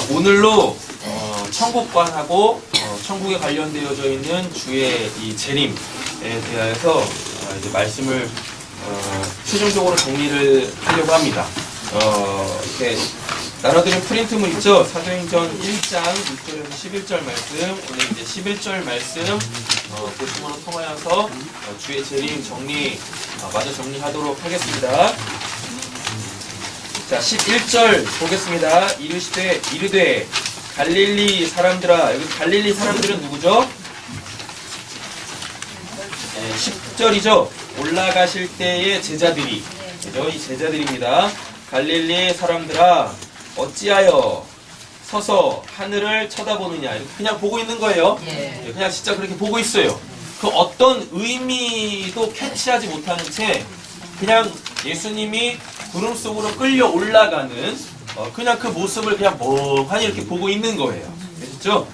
오늘로 천국관하고 천국에 관련되어져 있는 주의 이 재림에 대하여서 이제 말씀을 최종적으로 정리를 하려고 합니다. 이렇게 나눠드린 프린트물 있죠? 사도행전 1장 6절에서 11절 말씀, 오늘 이제 11절 말씀 보시므로 통하여서 주의 재림 정리 마저 정리하도록 하겠습니다. 자, 11절 보겠습니다. 이르되 갈릴리 사람들아. 여기 갈릴리 사람들은 누구죠? 10절이죠. 올라가실 때의 제자들이, 그죠? 이 제자들입니다. 갈릴리 사람들아, 어찌하여 서서 하늘을 쳐다보느냐. 그냥 보고 있는 거예요. 그냥 진짜 그렇게 보고 있어요. 그 어떤 의미도 캐치하지 못하는 채 그냥 예수님이 구름 속으로 끌려 올라가는 그냥 그 모습을 그냥 멍하니 이렇게 보고 있는 거예요. 그렇죠?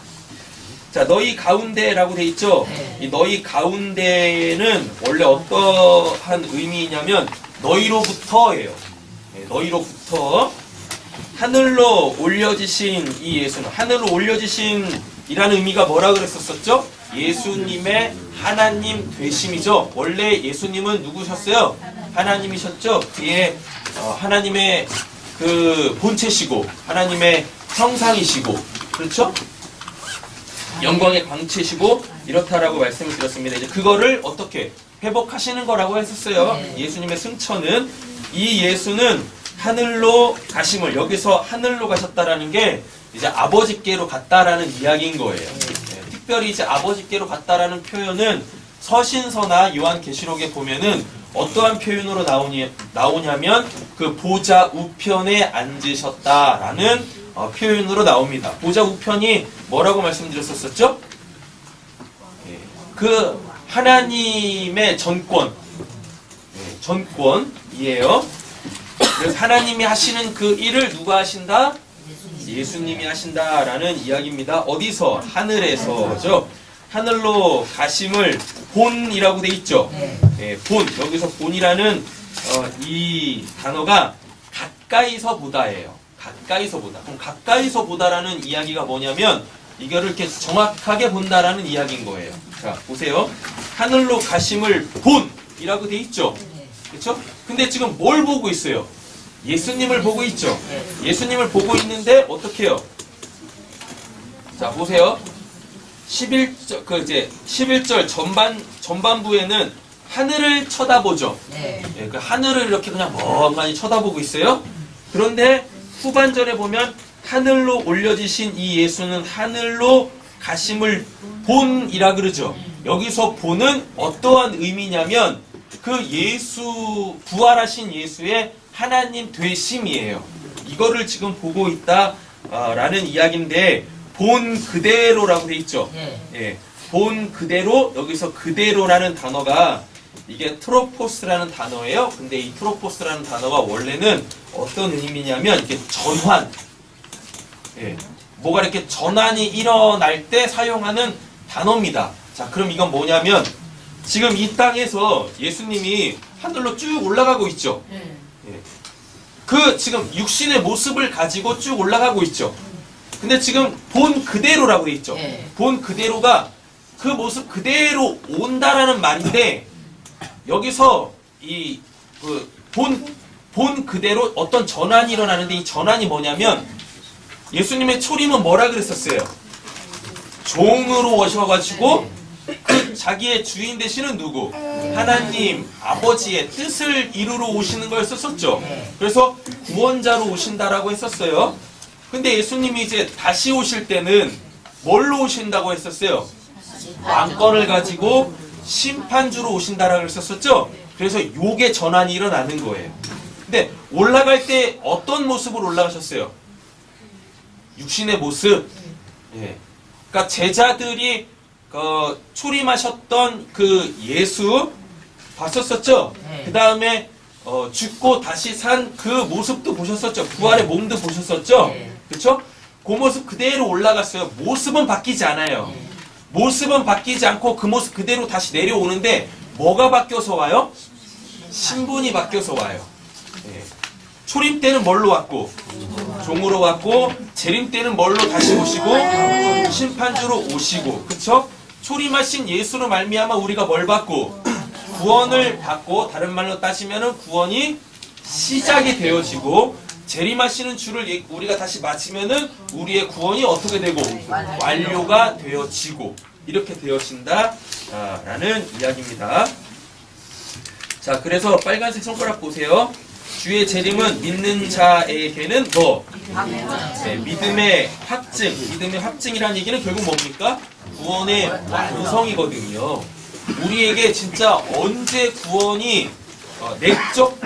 자, 너희 가운데라고 돼 있죠? 이 너희 가운데는 원래 어떠한 의미냐면 너희로부터예요. 너희로부터 하늘로 올려지신 이 예수는, 하늘로 올려지신 이라는 의미가 뭐라 그랬었죠? 예수님의 하나님 되심이죠. 원래 예수님은 누구셨어요? 하나님이셨죠. 그의 하나님의 그 본체시고 하나님의 형상이시고, 그렇죠? 영광의 광채시고 이렇다라고 말씀을 드렸습니다. 이제 그거를 어떻게 회복하시는 거라고 했었어요. 예수님의 승천은, 이 예수는 하늘로 가심을, 여기서 하늘로 가셨다라는 게 이제 아버지께로 갔다라는 이야기인 거예요. 특별히 이제 아버지께로 갔다라는 표현은 서신서나 요한계시록에 보면은 어떠한 표현으로 나오냐면 그 보좌 우편에 앉으셨다라는 표현으로 나옵니다. 보좌 우편이 뭐라고 말씀드렸었죠? 그 하나님의 전권이에요. 그래서 하나님이 하시는 그 일을 누가 하신다? 예수님이 하신다라는 이야기입니다. 어디서? 하늘에서죠. 하늘로 가심을 본이라고 돼 있죠. 본. 여기서 본이라는 이 단어가 가까이서 보다예요. 가까이서 보다. 그럼 가까이서 보다라는 이야기가 뭐냐면 이거를 이렇게 정확하게 본다라는 이야기인 거예요. 자, 보세요. 하늘로 가심을 본이라고 돼 있죠. 그렇죠? 근데 지금 뭘 보고 있어요? 예수님을 보고 있죠. 예수님을 보고 있는데 어떻게 해요? 자, 보세요. 11절 전반부에는 하늘을 쳐다보죠. 그 하늘을 이렇게 그냥 멍하니 쳐다보고 있어요. 그런데 후반절에 보면 하늘로 올려지신 이 예수는 하늘로 가심을 본이라 그러죠. 여기서 본은 어떠한 의미냐면 그 예수, 부활하신 예수의 하나님 되심이에요. 이거를 지금 보고 있다라는 이야기인데, 본 그대로라고 돼 있죠. 본 그대로, 여기서 그대로라는 단어가 이게 트로포스라는 단어예요. 근데 이 트로포스라는 단어가 원래는 어떤 의미냐면 이게 전환, 뭐가 이렇게 전환이 일어날 때 사용하는 단어입니다. 자, 그럼 이건 뭐냐면 지금 이 땅에서 예수님이 하늘로 쭉 올라가고 있죠. 그 지금 육신의 모습을 가지고 쭉 올라가고 있죠. 근데 지금 본 그대로라고 돼 있죠. 본 그대로가 그 모습 그대로 온다라는 말인데, 여기서 이 본 그대로 어떤 전환이 일어나는데, 이 전환이 뭐냐면 예수님의 초림은 뭐라 그랬었어요? 종으로 오셔가지고 그 자기의 주인 되시는 누구? 하나님 아버지의 뜻을 이루러 오시는 걸 썼었죠. 그래서 구원자로 오신다라고 했었어요. 근데 예수님이 이제 다시 오실 때는 뭘로 오신다고 했었어요? 왕권을 가지고 심판주로 오신다라고 했었죠. 그래서 요게 전환이 일어나는 거예요. 근데 올라갈 때 어떤 모습으로 올라가셨어요? 육신의 모습. 그러니까 제자들이 초림하셨던 그 예수 봤었었죠? 그 다음에 죽고 다시 산 그 모습도 보셨었죠? 부활의 몸도 보셨었죠? 그렇죠? 그 모습 그대로 올라갔어요. 모습은 바뀌지 않아요. 모습은 바뀌지 않고 그 모습 그대로 다시 내려오는데 뭐가 바뀌어서 와요? 신분이 바뀌어서 와요. 초림 때는 뭘로 왔고? 종으로 왔고, 재림 때는 뭘로 다시 오시고? 심판주로 오시고, 그쵸? 초림하신 예수로 말미암아 우리가 뭘 받고? 구원을 받고, 다른 말로 따지면은 구원이 시작이 되어지고, 재림하시는 주를 우리가 다시 마치면은 우리의 구원이 어떻게 되고? 완료가 되어지고, 이렇게 되어진다 라는 이야기입니다. 자, 그래서 빨간색 손가락 보세요. 주의 재림은 믿는 자에게는 뭐? 네, 믿음의 확증. 믿음의 확증이라는 얘기는 결국 뭡니까? 구원의 완성이거든요. 우리에게 진짜 언제 구원이 내적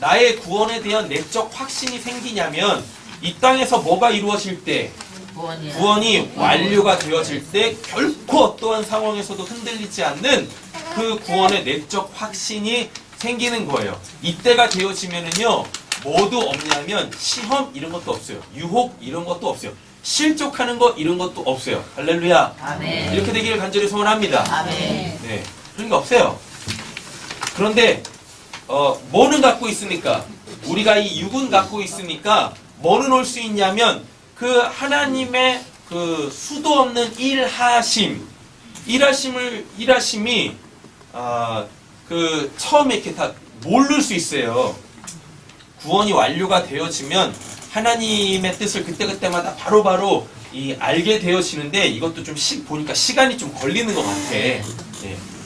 나의 구원에 대한 내적 확신이 생기냐면 이 땅에서 뭐가 이루어질 때? 구원이 완료가 되어질 때 결코 어떠한 상황에서도 흔들리지 않는 그 구원의 내적 확신이 생기는 거예요. 이때가 되어지면은요, 뭐도 없냐면 시험 이런 것도 없어요. 유혹 이런 것도 없어요. 실족하는 거 이런 것도 없어요. 할렐루야. 아멘. 이렇게 되기를 간절히 소원합니다. 아멘. 네, 그런 게 없어요. 그런데 뭐는 갖고 있습니까? 우리가 이 육은 갖고 있으니까 뭐는 올 수 있냐면 그 하나님의 그 수도 없는 일하심이 그 처음에 이렇게 다 모를 수 있어요. 구원이 완료가 되어지면 하나님의 뜻을 그때그때마다 바로바로 알게 되어지는데 이것도 좀 보니까 시간이 좀 걸리는 것 같아. 네.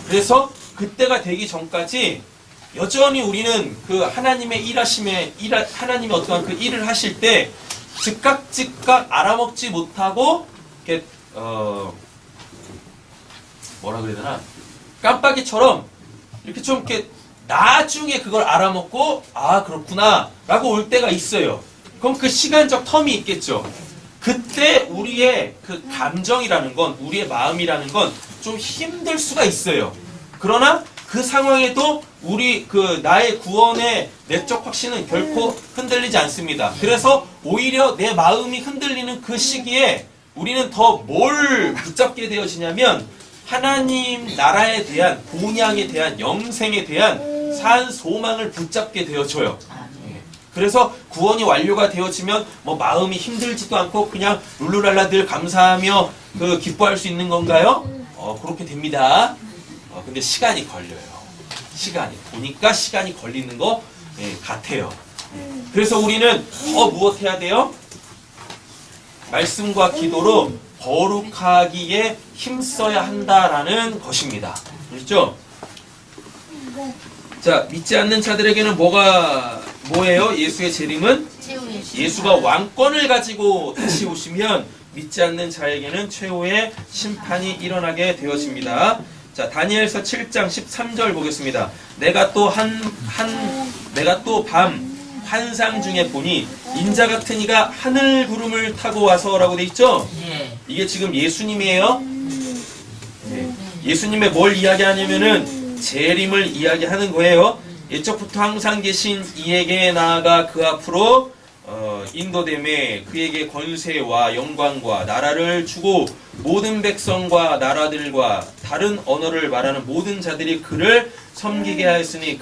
그래서 그때가 되기 전까지 여전히 우리는 그 하나님의 하나님이 어떠한 그 일을 하실 때 즉각 알아먹지 못하고 이렇게 뭐라 그래야 되나? 깜빡이처럼 이렇게 좀 이렇게 나중에 그걸 알아먹고 그렇구나 라고 올 때가 있어요. 그럼 그 시간적 텀이 있겠죠. 그때 우리의 그 감정이라는 건, 우리의 마음이라는 건 좀 힘들 수가 있어요. 그러나 그 상황에도 나의 구원의 내적 확신은 결코 흔들리지 않습니다. 그래서 오히려 내 마음이 흔들리는 그 시기에 우리는 더 뭘 붙잡게 되어지냐면 하나님 나라에 대한, 본향에 대한, 영생에 대한 산 소망을 붙잡게 되어져요. 그래서 구원이 완료가 되어지면 뭐 마음이 힘들지도 않고 그냥 룰루랄라 늘 감사하며 기뻐할 수 있는 건가요? 그렇게 됩니다. 근데 시간이 걸려요. 보니까 시간이 걸리는 것 같아요. 그래서 우리는 더 무엇해야 돼요? 말씀과 기도로 거룩하기에 힘써야 한다라는 것입니다. 그렇죠? 자, 믿지 않는 자들에게는 뭐예요? 예수의 재림은? 예수가 왕권을 가지고 다시 오시면 믿지 않는 자에게는 최후의 심판이 일어나게 되어집니다. 자, 다니엘서 7장 13절 보겠습니다. 내가 또 밤 환상 중에 보니 인자 같은 이가 하늘 구름을 타고 와서라고 돼 있죠? 이게 지금 예수님이에요. 예수님의 뭘 이야기하냐면은 재림을 이야기하는 거예요. 예적부터 항상 계신 이에게 나아가 그 앞으로 인도됨에 그에게 권세와 영광과 나라를 주고 모든 백성과 나라들과 다른 언어를 말하는 모든 자들이 그를 섬기게 하였으니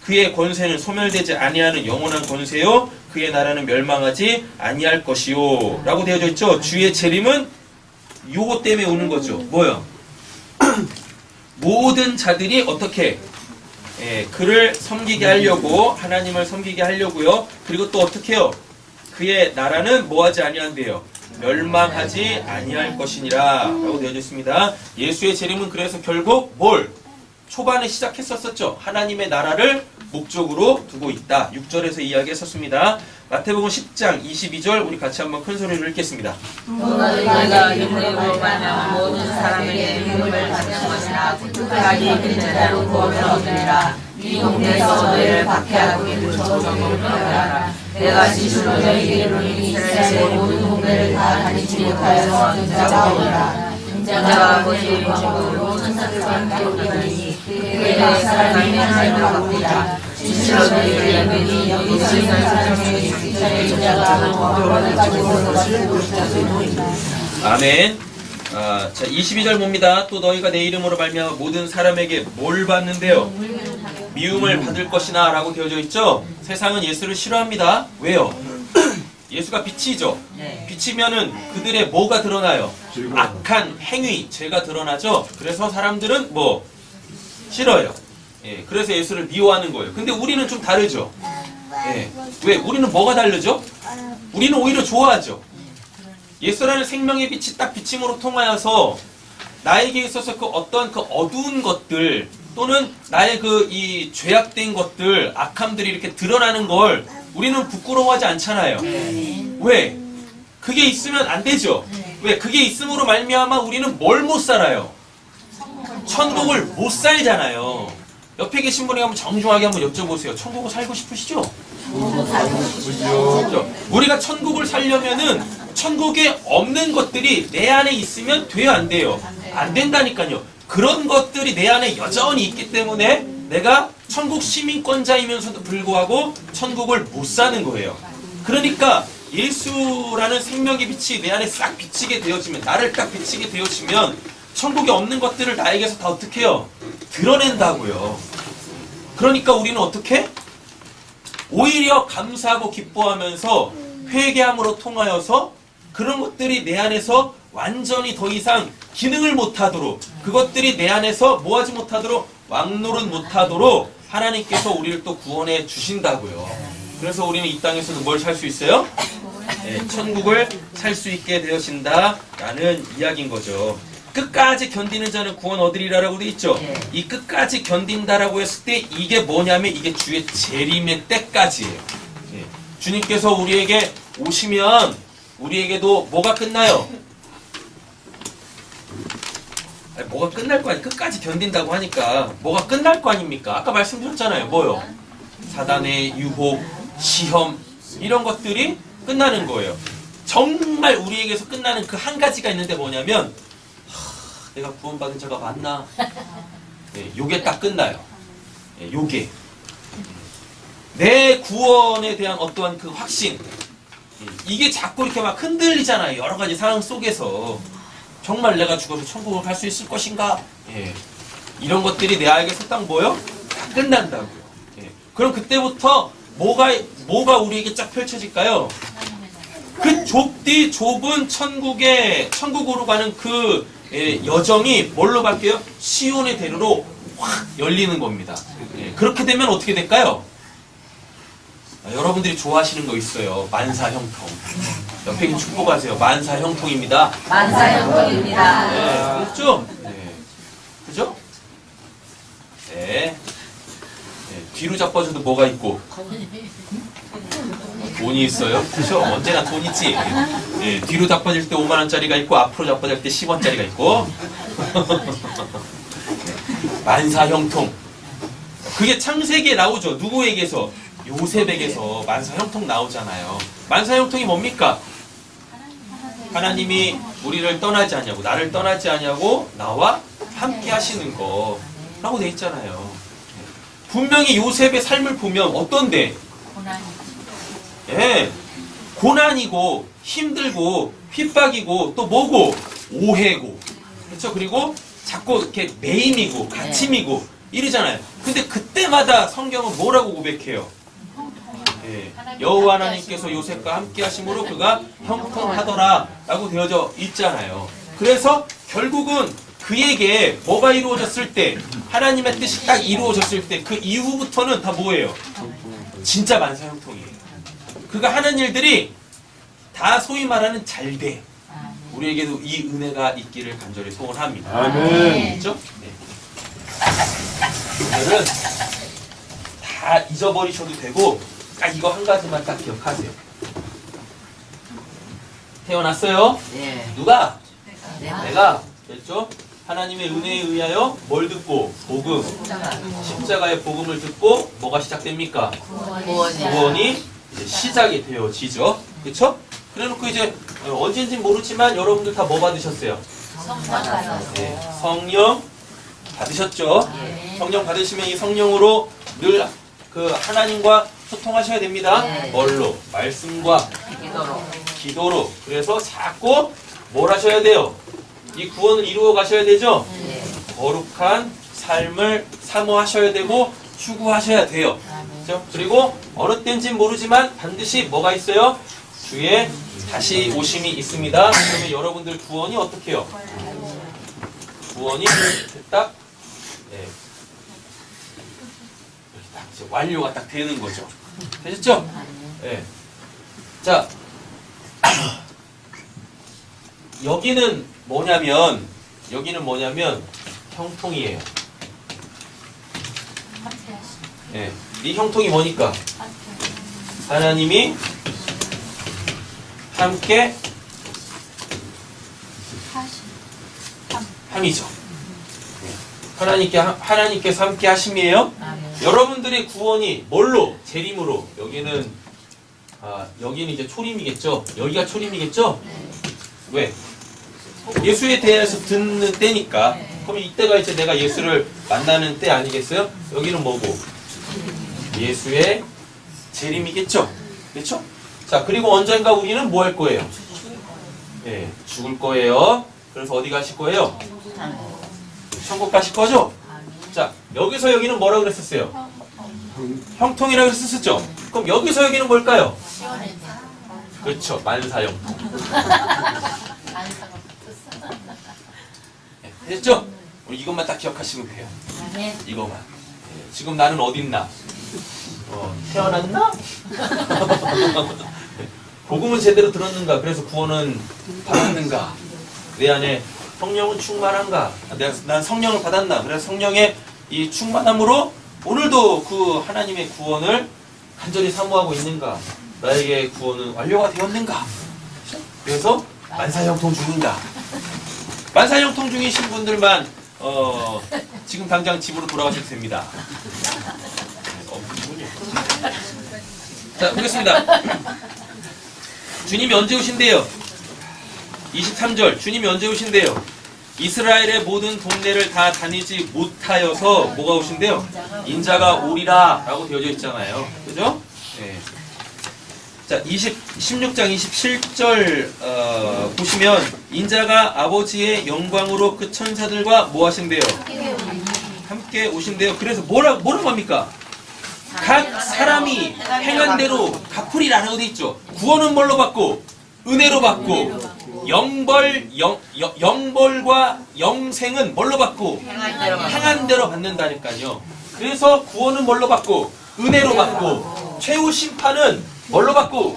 그의 권세는 소멸되지 아니하는 영원한 권세요 그의 나라는 멸망하지 아니할 것이요 라고 되어져 있죠. 주의 재림은 요거 때문에 오는 거죠. 뭐요? 모든 자들이 어떻게 그를 섬기게 하려고, 하나님을 섬기게 하려고요. 그리고 또 어떻게 해요? 그의 나라는 뭐하지 아니한대요? 멸망하지 아니할 것이니라 라고 되어져 있습니다. 예수의 재림은 그래서 결국 초반에 시작했었죠. 하나님의 나라를 목적으로 두고 있다. 6절에서 이야기했었습니다. 마태복음 10장 22절 우리 같이 한번 큰 소리로 읽겠습니다. 너희가 이름으로 말하는 모든 사람에게 미움을 받는 것이나 끝까지 그자로 구원을 얻으리라. 이 동네에서 너희를 박해하고 있는 저주를 끊어라. 내가 진실로 너희에게 이르노니 이스라엘의 모든 동네를 다 다니지 못하여서 등자가 오리라. 등자가 아버지의 영광으로 모든 사람들과 함께 오리니 그에게 사람이 하나님을 받으리라. 진실로 너희에게 이르노니 여기 있는 사람 중에 이스라엘 등자가 구원을 가지고 오는 것을 볼 것을 보이리라. 아멘. 자, 22절 봅니다. 또 너희가 내 이름으로 말미암아 모든 사람에게 뭘 받는데요? 미움을 받을 것이나 라고 되어져 있죠. 세상은 예수를 싫어합니다. 왜요? 예수가 빛이죠. 빛이면은 그들의 뭐가 드러나요? 악한 행위, 죄가 드러나죠. 그래서 사람들은 뭐 싫어요. 예, 그래서 예수를 미워하는 거예요. 근데 우리는 좀 다르죠. 예, 왜? 우리는 뭐가 다르죠? 우리는 오히려 좋아하죠. 예수라는 생명의 빛이 딱 비침으로 통하여서 나에게 있어서 그 어떤 그 어두운 것들 또는 나의 그 이 죄악된 것들, 악함들이 이렇게 드러나는 걸 우리는 부끄러워하지 않잖아요. 왜? 그게 있으면 안 되죠. 왜? 그게 있음으로 말미암아 우리는 뭘 못 살아요? 천국을 못 살잖아요. 옆에 계신 분이 한번 정중하게 한번 여쭤보세요. 천국을 살고 싶으시죠? 그렇죠? 우리가 천국을 살려면은 천국에 없는 것들이 내 안에 있으면 돼요, 안 돼요? 안 된다니까요. 그런 것들이 내 안에 여전히 있기 때문에 내가 천국 시민권자이면서도 불구하고 천국을 못 사는 거예요. 그러니까 예수라는 생명의 빛이 내 안에 싹 비치게 되어지면, 나를 딱 비치게 되어지면 천국에 없는 것들을 나에게서 다 어떻게 해요? 드러낸다고요. 그러니까 우리는 어떻게? 오히려 감사하고 기뻐하면서 회개함으로 통하여서 그런 것들이 내 안에서 완전히 더 이상 기능을 못하도록, 그것들이 내 안에서 뭐하지 못하도록, 왕노릇 못하도록 하나님께서 우리를 또 구원해 주신다고요. 그래서 우리는 이 땅에서도 뭘 살 수 있어요? 네, 천국을 살 수 있게 되어진다라는 이야기인 거죠. 끝까지 견디는 자는 구원 얻으리라라고 돼 있죠. 이 끝까지 견딘다라고 했을 때 이게 뭐냐면 이게 주의 재림의 때까지예요. 예. 주님께서 우리에게 오시면 우리에게도 뭐가 끝나요? 아니, 뭐가 끝날 거 아니, 끝까지 견딘다고 하니까 뭐가 끝날 거 아닙니까? 아까 말씀드렸잖아요. 뭐요? 사단의 유혹, 시험 이런 것들이 끝나는 거예요. 정말 우리에게서 끝나는 그 한 가지가 있는데 뭐냐면 내가 구원받은 자가 맞나? 네, 요게 딱 끝나요. 네, 요게. 내 구원에 대한 어떠한 그 확신. 이게 자꾸 이렇게 막 흔들리잖아요. 여러 가지 상황 속에서. 정말 내가 죽어서 천국을 갈 수 있을 것인가? 예. 이런 것들이 내 안에서 딱 뭐요? 다 끝난다고요. 예. 그럼 그때부터 뭐가 우리에게 쫙 펼쳐질까요? 그 좁디 좁은 천국으로 가는 그 여정이 뭘로 바뀌어요? 시온의 대로로 확 열리는 겁니다. 예, 그렇게 되면 어떻게 될까요? 여러분들이 좋아하시는 거 있어요. 만사형통. 옆에 있는 축복하세요. 만사형통입니다. 만사형통입니다. 네, 그렇죠? 네. 그죠? 네. 네. 뒤로 자빠져도 뭐가 있고? 돈이 있어요. 그죠? 언제나 돈 있지. 네. 뒤로 자빠질 때 5만 원짜리가 있고 앞으로 자빠질 때 10원짜리가 있고. 만사형통. 그게 창세기에 나오죠. 누구에게서? 요셉에게서 만사형통 나오잖아요. 만사형통이 뭡니까? 하나님이 우리를 떠나지 않냐고, 나를 떠나지 않냐고 나와 함께 하시는 거라고 돼 있잖아요. 분명히 요셉의 삶을 보면 어떤데? 예, 고난이고 힘들고 핍박이고 또 뭐고? 오해고, 그렇죠? 그리고 자꾸 이렇게 매임이고 가침이고 이러잖아요. 근데 그때마다 성경은 뭐라고 고백해요? 예, 여호와 하나님께서 요셉과 함께 하심으로 그가 형통하더라 라고 되어져 있잖아요. 그래서 결국은 그에게 뭐가 이루어졌을 때, 하나님의 뜻이 딱 이루어졌을 때 그 이후부터는 다 뭐예요? 진짜 만사형통이에요. 그가 하는 일들이 다 소위 말하는 잘돼. 우리에게도 이 은혜가 있기를 간절히 소원합니다. 아멘. 그렇죠? 네. 오늘은 다 잊어버리셔도 되고 딱 이거 한 가지만 딱 기억하세요. 태어났어요? 네. 누가? 내가. 내가. 됐죠? 하나님의 은혜에 의하여 뭘 듣고? 복음. 십자가의 복음을 듣고 뭐가 시작됩니까? 구원이 이제 시작이 되어지죠. 그렇죠? 그래놓고 이제 언제인지 모르지만 여러분들 다 뭐 받으셨어요? 네, 성령 받으셨죠? 성령 받으시면 이 성령으로 늘 그 하나님과 소통하셔야 됩니다. 뭘로? 말씀과 기도로. 그래서 자꾸 뭘 하셔야 돼요? 이 구원을 이루어 가셔야 되죠? 거룩한 삶을 사모하셔야 되고 추구하셔야 돼요. 그렇죠? 그리고 어느 때인지는 모르지만 반드시 뭐가 있어요? 주의 다시 오심이 있습니다. 그러면 여러분들 구원이 어떻게 해요? 구원이 딱, 네. 이렇게 딱 이제 완료가 딱 되는 거죠. 되셨죠? 네. 자, 여기는 뭐냐면 형통이에요. 네. 이 형통이 뭐니까? 하나님이 함께 함이죠. 하나님께서 함께 하심이에요. 여러분들의 구원이 뭘로? 재림으로. 여기는 이제 초림이겠죠. 여기가 초림이겠죠. 왜? 예수에 대해서 듣는 때니까. 그럼 이때가 이제 내가 예수를 만나는 때 아니겠어요? 여기는 뭐고? 예수의 재림이겠죠. 그렇죠? 자, 그리고 언젠가 우리는 뭐 할 거예요? 예, 죽을 거예요. 그래서 어디 가실 거예요? 천국 가실 거죠? 자, 여기서 여기는 뭐라고 그랬었어요? 형통이라고 했었죠? 그럼 여기서 여기는 뭘까요? 그렇죠. 만사형통. 됐죠? 우리 이것만 딱 기억하시면 돼요. 이것만. 예, 지금 나는 어딨나? 태어났나? 복음은 제대로 들었는가? 그래서 구원은 받았는가? 내 안에 성령은 충만한가? 난 성령을 받았나? 그래서 성령의 이 충만함으로 오늘도 그 하나님의 구원을 간절히 사모하고 있는가? 나에게 구원은 완료가 되었는가? 그래서 만사형통 중인가? 만사형통 중이신 분들만 지금 당장 집으로 돌아가셔도 됩니다. 자, 보겠습니다. 주님이 언제 오신대요? 23절. 주님이 언제 오신대요? 이스라엘의 모든 동네를 다 다니지 못하여서 뭐가 오신대요? 인자가 오리라 라고 되어져 있잖아요. 그죠? 네. 자, 16장 27절 보시면 인자가 아버지의 영광으로 그 천사들과 뭐 하신대요? 함께 오신대요. 그래서 뭐라고 합니까? 각 사람이 행한 대로 갚으리라라고 되어 있죠. 구원은 뭘로 받고? 은혜로 받고, 영벌과 영생은 뭘로 받고? 행한 대로 받는다니까요. 그래서 구원은 뭘로 받고? 은혜로 받고, 최후 심판은 뭘로 받고?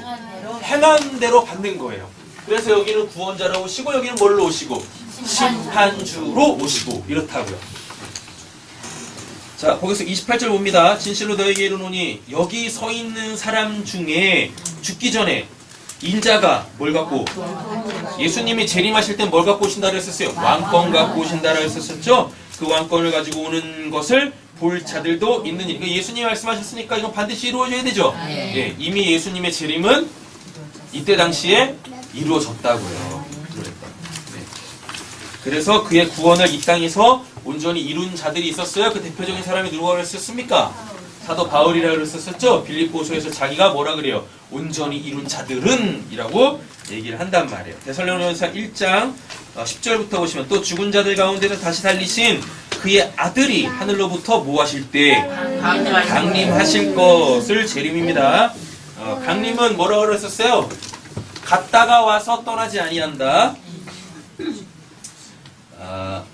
행한 대로 받는 거예요. 그래서 여기는 구원자로 오시고, 여기는 뭘로 오시고? 심판주로 오시고, 이렇다고요. 자, 거기서 28절 봅니다. 진실로 너에게 이르노니 여기 서 있는 사람 중에 죽기 전에 인자가 뭘 갖고? 예수님이 재림하실 땐 뭘 갖고 오신다고 했었어요? 왕권 갖고 오신다고 했었죠? 그 왕권을 가지고 오는 것을 볼 자들도 있느니. 예수님이 말씀하셨으니까 이건 반드시 이루어져야 되죠? 예, 이미 예수님의 재림은 이때 당시에 이루어졌다고요. 그래서 그의 구원을 이 땅에서 온전히 이룬 자들이 있었어요. 그 대표적인 사람이 누가 그랬었습니까? 사도 바울이라고 그랬었죠. 빌립보서에서 자기가 뭐라 그래요? 온전히 이룬 자들은 이라고 얘기를 한단 말이에요. 데살로니가서 1장 10절부터 보시면 또 죽은 자들 가운데서 다시 살리신 그의 아들이 하늘로부터 뭐 하실 때? 강림하실 것을 재림입니다. 강림은 뭐라고 그랬었어요? 갔다가 와서 떠나지 아니한다.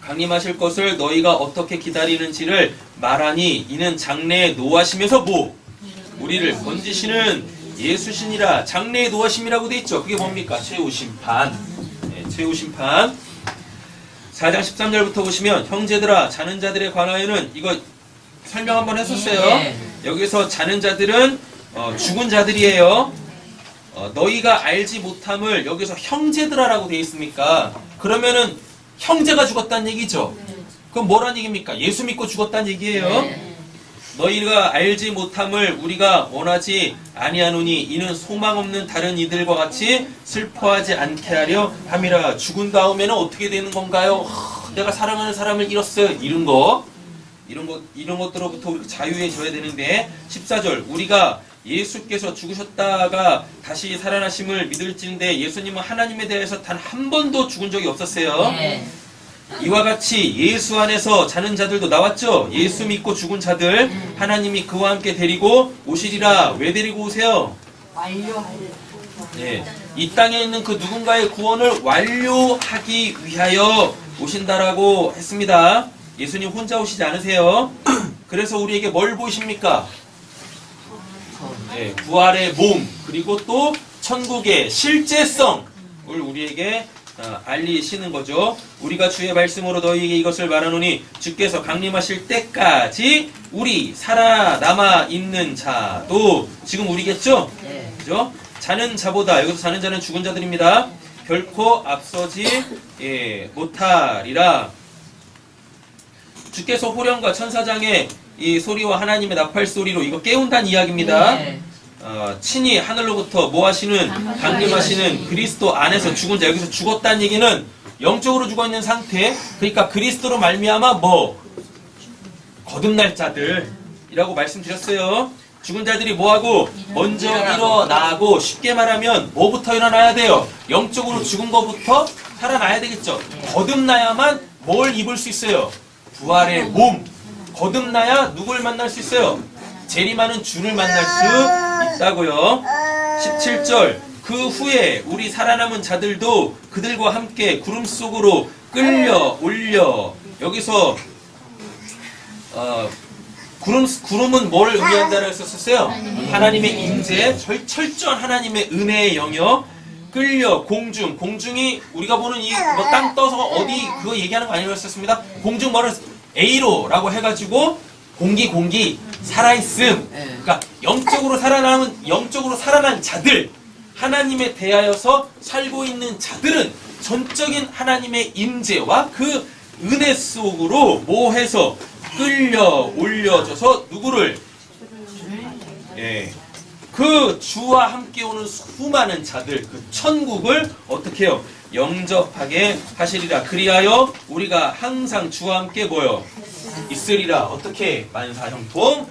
강림하실 것을 너희가 어떻게 기다리는지를 말하니 이는 장래에 노하시면서 뭐? 우리를 건지시는 예수시니라. 장래에 노하심이라고 돼 있죠. 그게 뭡니까? 최후심판. 네, 최후심판. 4장 13절부터 보시면 형제들아 자는 자들에 관하여는 이거 설명 한번 했었어요. 여기서 자는 자들은 죽은 자들이에요. 너희가 알지 못함을 여기서 형제들아라고 돼 있습니까? 그러면은 형제가 죽었다는 얘기죠. 그럼 뭐란 얘기입니까? 예수 믿고 죽었다는 얘기예요. 너희가 알지 못함을 우리가 원하지 아니하노니 이는 소망 없는 다른 이들과 같이 슬퍼하지 않게 하려 함이라. 죽은 다음에는 어떻게 되는 건가요? 내가 사랑하는 사람을 잃었어요. 이런 것들로부터 우리가 자유해져야 되는데 14절 우리가 예수께서 죽으셨다가 다시 살아나심을 믿을진데 예수님은 하나님에 대해서 단 한 번도 죽은 적이 없었어요. 이와 같이 예수 안에서 자는 자들도 나왔죠. 예수 믿고 죽은 자들 하나님이 그와 함께 데리고 오시리라. 왜 데리고 오세요? 네, 이 땅에 있는 그 누군가의 구원을 완료하기 위하여 오신다라고 했습니다. 예수님 혼자 오시지 않으세요. 그래서 우리에게 뭘 보이십니까? 네, 부활의 몸 그리고 또 천국의 실제성을 우리에게 알리시는 거죠. 우리가 주의 말씀으로 너희에게 이것을 말하노니 주께서 강림하실 때까지 우리 살아남아 있는 자도 지금 우리겠죠? 네. 그죠? 자는 자보다 여기서 자는 자는 죽은 자들입니다. 결코 앞서지 못하리라. 주께서 호령과 천사장의 이 소리와 하나님의 나팔 소리로 이거 깨운다는 이야기입니다. 네. 친히 하늘로부터 뭐하시는 강림하시는 그리스도 안에서 죽은 자, 여기서 죽었다는 얘기는 영적으로 죽어있는 상태, 그러니까 그리스도로 말미암아 뭐 거듭날 자들이라고 말씀드렸어요. 죽은 자들이 뭐하고 먼저 일어나고, 쉽게 말하면 뭐부터 일어나야 돼요? 영적으로 죽은 것부터 살아나야 되겠죠. 거듭나야만 뭘 입을 수 있어요? 부활의 몸. 거듭나야 누굴 만날 수 있어요? 재림하는 주를 만날 수 있다고요. 17절, 그 후에 우리 살아남은 자들도 그들과 함께 구름 속으로 끌려 올려. 여기서 구름은 뭘 의미한다고 했었어요? 하나님의 임재, 철저한 하나님의 은혜의 영역. 끌려, 공중이 우리가 보는 이 뭐 땅 떠서 어디 그거 얘기하는 거 아니었습니다. 공중 뭐를 에이로라고 해가지고 공기 살아있음. 그러니까 영적으로 살아난 자들, 하나님에 대하여서 살고 있는 자들은 전적인 하나님의 임재와 그 은혜 속으로 뭐해서 끌려 올려져서 누구를 그 주와 함께 오는 수많은 자들, 그 천국을 어떻게 해요? 영접하게 하시리라. 그리하여 우리가 항상 주와 함께 뭐요? 있으리라. 어떻게? 만사형통.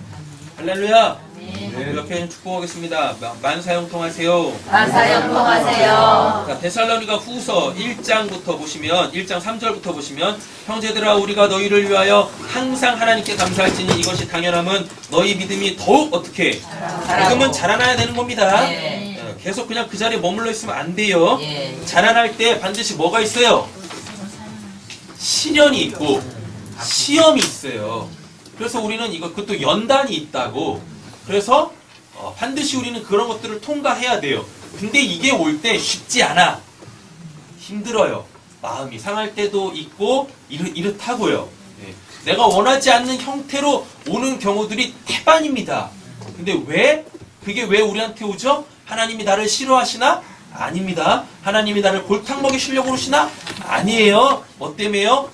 할렐루야. 네, 이렇게 축복하겠습니다. 만사형통하세요. 만사형통하세요. 자, 데살로니가 후서 1장부터 보시면 1장 3절부터 보시면 형제들아 우리가 너희를 위하여 항상 하나님께 감사할지니 이것이 당연함은 너희 믿음이 더욱 어떻게? 믿음은 자라나야 되는 겁니다. 네. 계속 그냥 그 자리에 머물러 있으면 안 돼요. 예. 자라날 때 반드시 뭐가 있어요? 시련이 있고 시험이 있어요. 그래서 우리는 그것도 연단이 있다고. 그래서 반드시 우리는 그런 것들을 통과해야 돼요. 근데 이게 올 때 쉽지 않아. 힘들어요. 마음이 상할 때도 있고 이렇다고요. 내가 원하지 않는 형태로 오는 경우들이 태반입니다. 근데 그게 왜 우리한테 오죠? 하나님이 나를 싫어하시나? 아닙니다. 하나님이 나를 골탕 먹이시려고 그러시나? 아니에요. 뭐 때문에요?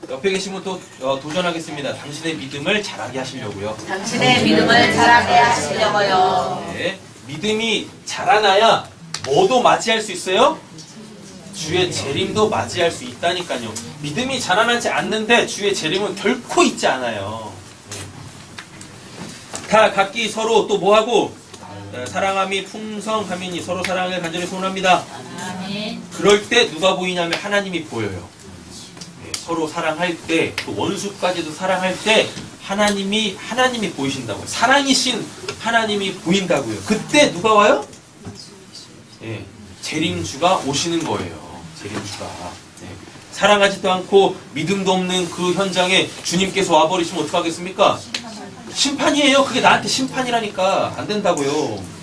옆에 계신 분 또 도전하겠습니다. 당신의 믿음을 자라게 하시려고요. 당신의 믿음을 자라게 하시려고요. 네, 믿음이 자라나야 뭐도 맞이할 수 있어요? 주의 재림도 맞이할 수 있다니까요. 믿음이 자라나지 않는데 주의 재림은 결코 있지 않아요. 다 각기 서로 또 뭐하고? 사랑함이 풍성함이니 서로 사랑을 간절히 소원합니다. 그럴 때 누가 보이냐면 하나님이 보여요. 서로 사랑할 때, 또 원수까지도 사랑할 때 하나님이 보이신다고요. 사랑이신 하나님이 보인다고요. 그때 누가 와요? 재림주가 오시는 거예요. 재림주가. 사랑하지도 않고 믿음도 없는 그 현장에 주님께서 와버리시면 어떡하겠습니까? 심판이에요. 그게 나한테 심판이라니까. 안 된다고요.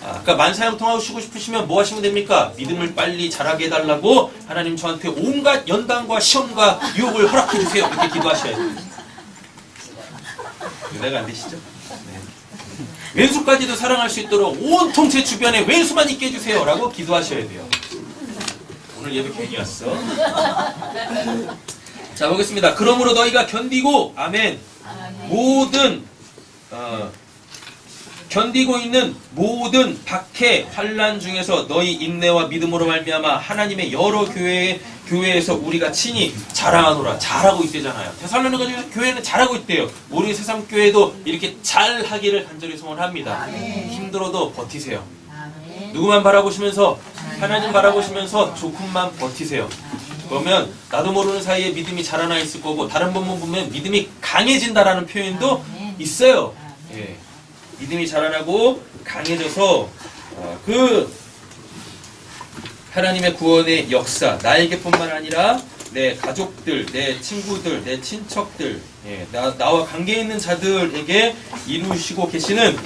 그러니까 만사형통하시고 싶으시면 뭐 하시면 됩니까? 믿음을 빨리 자라게 해달라고 하나님 저한테 온갖 연단과 시험과 유혹을 허락해 주세요. 이렇게 기도하셔야 돼요. 내가 안 되시죠? 네. 왼수까지도 사랑할 수 있도록 온통 제 주변에 왼수만 있게 해주세요. 라고 기도하셔야 돼요. 오늘 예배 괜히 왔어. 자, 보겠습니다. 그러므로 너희가 견디고, 아멘. 견디고 있는 모든 박해, 환난 중에서 너희 인내와 믿음으로 말미암아 하나님의 여러 교회에서 우리가 친히 자랑하노라. 잘하고 있대잖아요. 데살로니가 교회는 잘하고 있대요. 우리 새삼교회도 이렇게 잘하기를 간절히 소원합니다. 힘들어도 버티세요. 누구만 바라보시면서? 하나님 바라보시면서 조금만 버티세요. 그러면 나도 모르는 사이에 믿음이 자라나 있을 거고 다른 부분 보면 믿음이 강해진다라는 표현도 있어요. 예. 믿음이 자라나고 강해져서 그 하나님의 구원의 역사 나에게뿐만 아니라 내 가족들, 내 친구들, 내 친척들, 예, 나와 관계 있는 자들에게 이루시고 계시는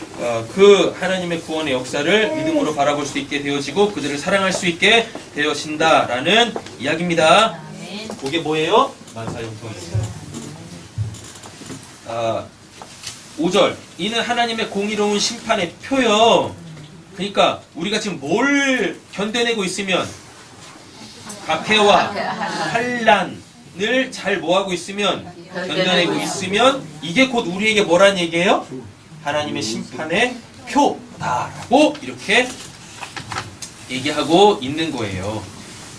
그 하나님의 구원의 역사를 믿음으로 바라볼 수 있게 되어지고 그들을 사랑할 수 있게 되어진다라는 이야기입니다. 그게 뭐예요? 만사형통이에요. 5절 이는 하나님의 공의로운 심판의 표요. 그러니까 우리가 지금 뭘 견뎌내고 있으면 박해와 환난을 잘 뭐하고 있으면 견뎌내고 있으면 이게 곧 우리에게 뭐란 얘기예요? 하나님의 심판의 표다라고 이렇게 얘기하고 있는 거예요.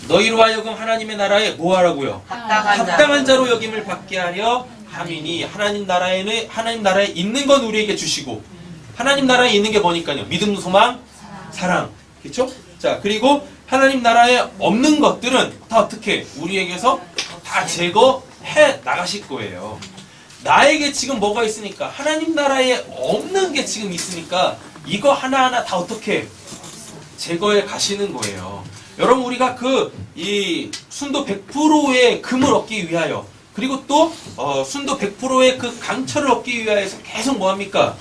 너희로 하여금 하나님의 나라에 뭐하라고요? 합당한 자로 여김을 받게 하려 함이니 하나님 나라에 있는 건 우리에게 주시고 하나님 나라에 있는 게 뭐니까요? 믿음, 소망, 사랑. 그렇죠? 자, 그리고 하나님 나라에 없는 것들은 다 어떻게 우리에게서 다 제거해 나가실 거예요. 나에게 지금 뭐가 있으니까 하나님 나라에 없는 게 지금 있으니까 이거 하나하나 다 어떻게 제거해 가시는 거예요. 여러분 우리가 이 순도 100%의 금을 얻기 위하여 그리고 또 순도 100%의 그 강철을 얻기 위하여서 계속 뭐합니까?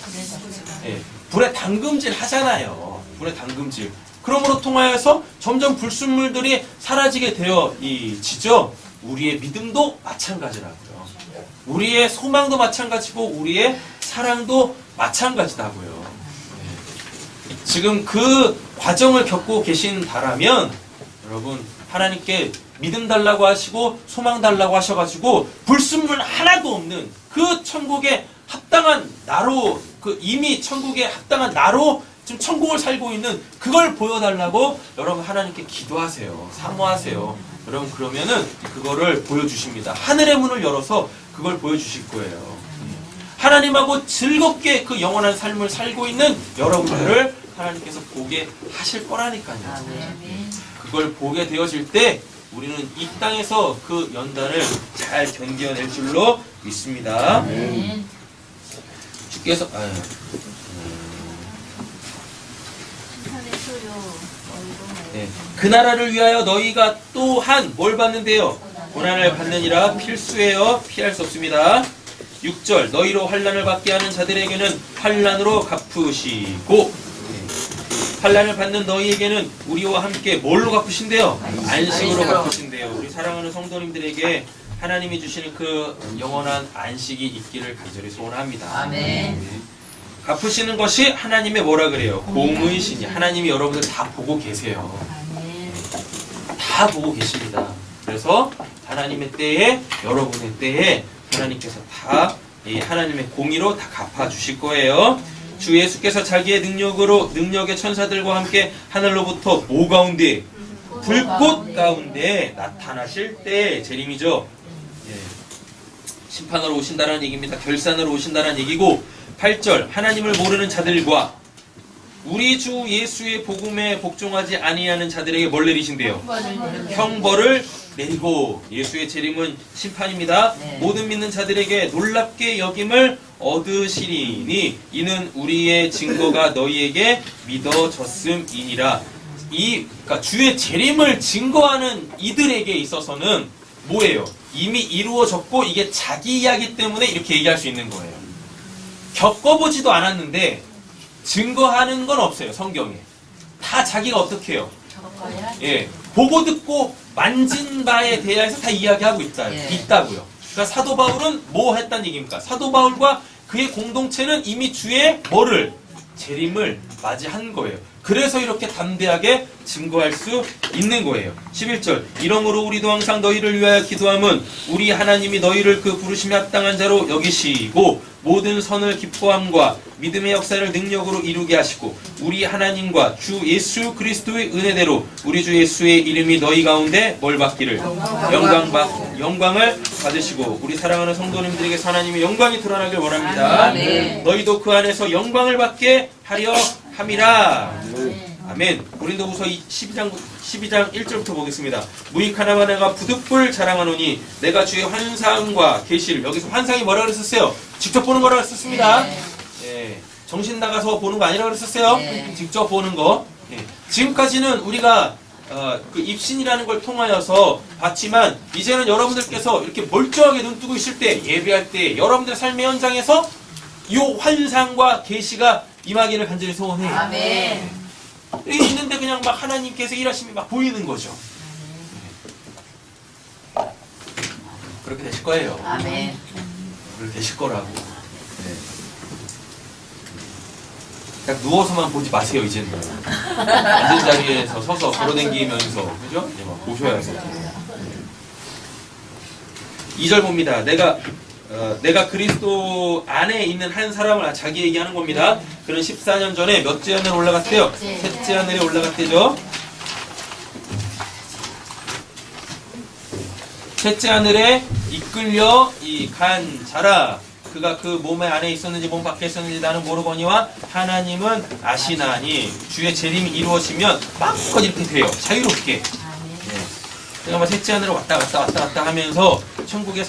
예, 불에 담금질 하잖아요. 불에 담금질. 그러므로 통하여서 점점 불순물들이 사라지게 되어지죠. 우리의 믿음도 마찬가지라고요. 우리의 소망도 마찬가지고 우리의 사랑도 마찬가지다고요. 예. 지금 그 과정을 겪고 계신다라면 여러분 하나님께 믿음 달라고 하시고 소망 달라고 하셔가지고 불순물 하나도 없는 그 천국에 합당한 나로 이미 천국에 합당한 나로 지금 천국을 살고 있는 그걸 보여달라고 여러분 하나님께 기도하세요. 사모하세요. 여러분 그러면은 그거를 보여주십니다. 하늘의 문을 열어서 그걸 보여주실 거예요. 하나님하고 즐겁게 그 영원한 삶을 살고 있는 여러분들을 하나님께서 보게 하실 거라니까요. 그걸 보게 되어질 때 우리는 이 땅에서 그 연단을 잘 견뎌낼 줄로 믿습니다. 주께서 네. 그 나라를 위하여 너희가 또한 뭘 받는데요? 고난을 받느니라 필수예요. 피할 수 없습니다. 6절 너희로 환난을 받게 하는 자들에게는 환난으로 갚으시고 환난을 받는 너희에게는 우리와 함께 뭘로 갚으신대요? 안식으로 갚으신대요. 우리 사랑하는 성도님들에게 하나님이 주시는 그 영원한 안식이 있기를 간절히 소원합니다. 아멘. 갚으시는 것이 하나님의 뭐라 그래요? 공의신이. 하나님이 여러분들 다 보고 계세요. 다 보고 계십니다. 그래서 하나님의 때에 여러분의 때에 하나님께서 다 하나님의 공의로 다 갚아주실 거예요. 주 예수께서 자기의 능력의 천사들과 함께 하늘로부터 뭐 가운데? 불꽃 가운데 나타나실 때 재림이죠. 심판으로 오신다는 얘기입니다. 결산으로 오신다는 얘기고 8절 하나님을 모르는 자들과 우리 주 예수의 복음에 복종하지 아니하는 자들에게 뭘 내리신대요? 형벌을 내리고 예수의 재림은 심판입니다. 모든 믿는 자들에게 놀랍게 여김을 얻으시리니 이는 우리의 증거가 너희에게 믿어졌음이니라. 그러니까 주의 재림을 증거하는 이들에게 있어서는 뭐예요? 이미 이루어졌고 이게 자기 이야기 때문에 이렇게 얘기할 수 있는 거예요. 겪어보지도 않았는데 증거하는 건 없어요. 성경에. 다 자기가 어떻게 해요? 보고 듣고 만진 바에 대해서 다 이야기하고 있다고요. 그러니까 사도 바울은 뭐 했단 얘기입니까? 사도 바울과 그의 공동체는 이미 주의 뭐를? 재림을 맞이한 거예요. 그래서 이렇게 담대하게 증거할 수 있는 거예요. 11절 이러므로 우리도 항상 너희를 위하여 기도함은 우리 하나님이 너희를 그 부르심에 합당한 자로 여기시고 모든 선을 기뻐함과 믿음의 역사를 능력으로 이루게 하시고 우리 하나님과 주 예수 그리스도의 은혜대로 우리 주 예수의 이름이 너희 가운데 뭘 받기를 영광을 받으시고 우리 사랑하는 성도님들에게 하나님의 영광이 드러나길 원합니다. 너희도 그 안에서 영광을 받게 하려 함이라. 아멘. 고린도후서 12장 1절부터 보겠습니다. 무익 하나만 내가 부득불 자랑하노니 내가 주의 환상과 계시를, 여기서 환상이 뭐라 그랬었어요? 직접 보는 거라 그랬었습니다. 예. 정신 나가서 보는 거 아니라 그랬었어요. 직접 보는 거. 예. 지금까지는 우리가 그 입신이라는 걸 통하여서 봤지만, 이제는 여러분들께서 이렇게 멀쩡하게 눈 뜨고 있을 때, 예배할 때, 여러분들 삶의 현장에서 이 환상과 계시가 임하기를 간절히 소원해요. 아멘. 여기 있는데 그냥 막 하나님께서 일하심이 막 보이는 거죠. 그렇게 되실 거예요. 아멘. 그렇게 되실 거라고. 네. 그냥 누워서만 보지 마세요, 이제는. 앉은 자리에서 서서 걸어다니면서, 그죠? 네, 막 보셔야 돼요. 2절 봅니다. 내가 그리스도 안에 있는 한 사람을 자기 얘기하는 겁니다. 그는 14년 전에 몇째 하늘에 올라갔대요? 셋째 하늘에 올라갔대죠. 셋째 하늘에 이끌려 간 자라. 그가 그 몸의 안에 있었는지 몸 밖에 있었는지 나는 모르거니와 하나님은 아시나니. 주의 재림이 이루어지면 마음껏 이렇게 돼요. 자유롭게. 제가 막 셋째 하늘을 왔다 갔다 하면서 천국의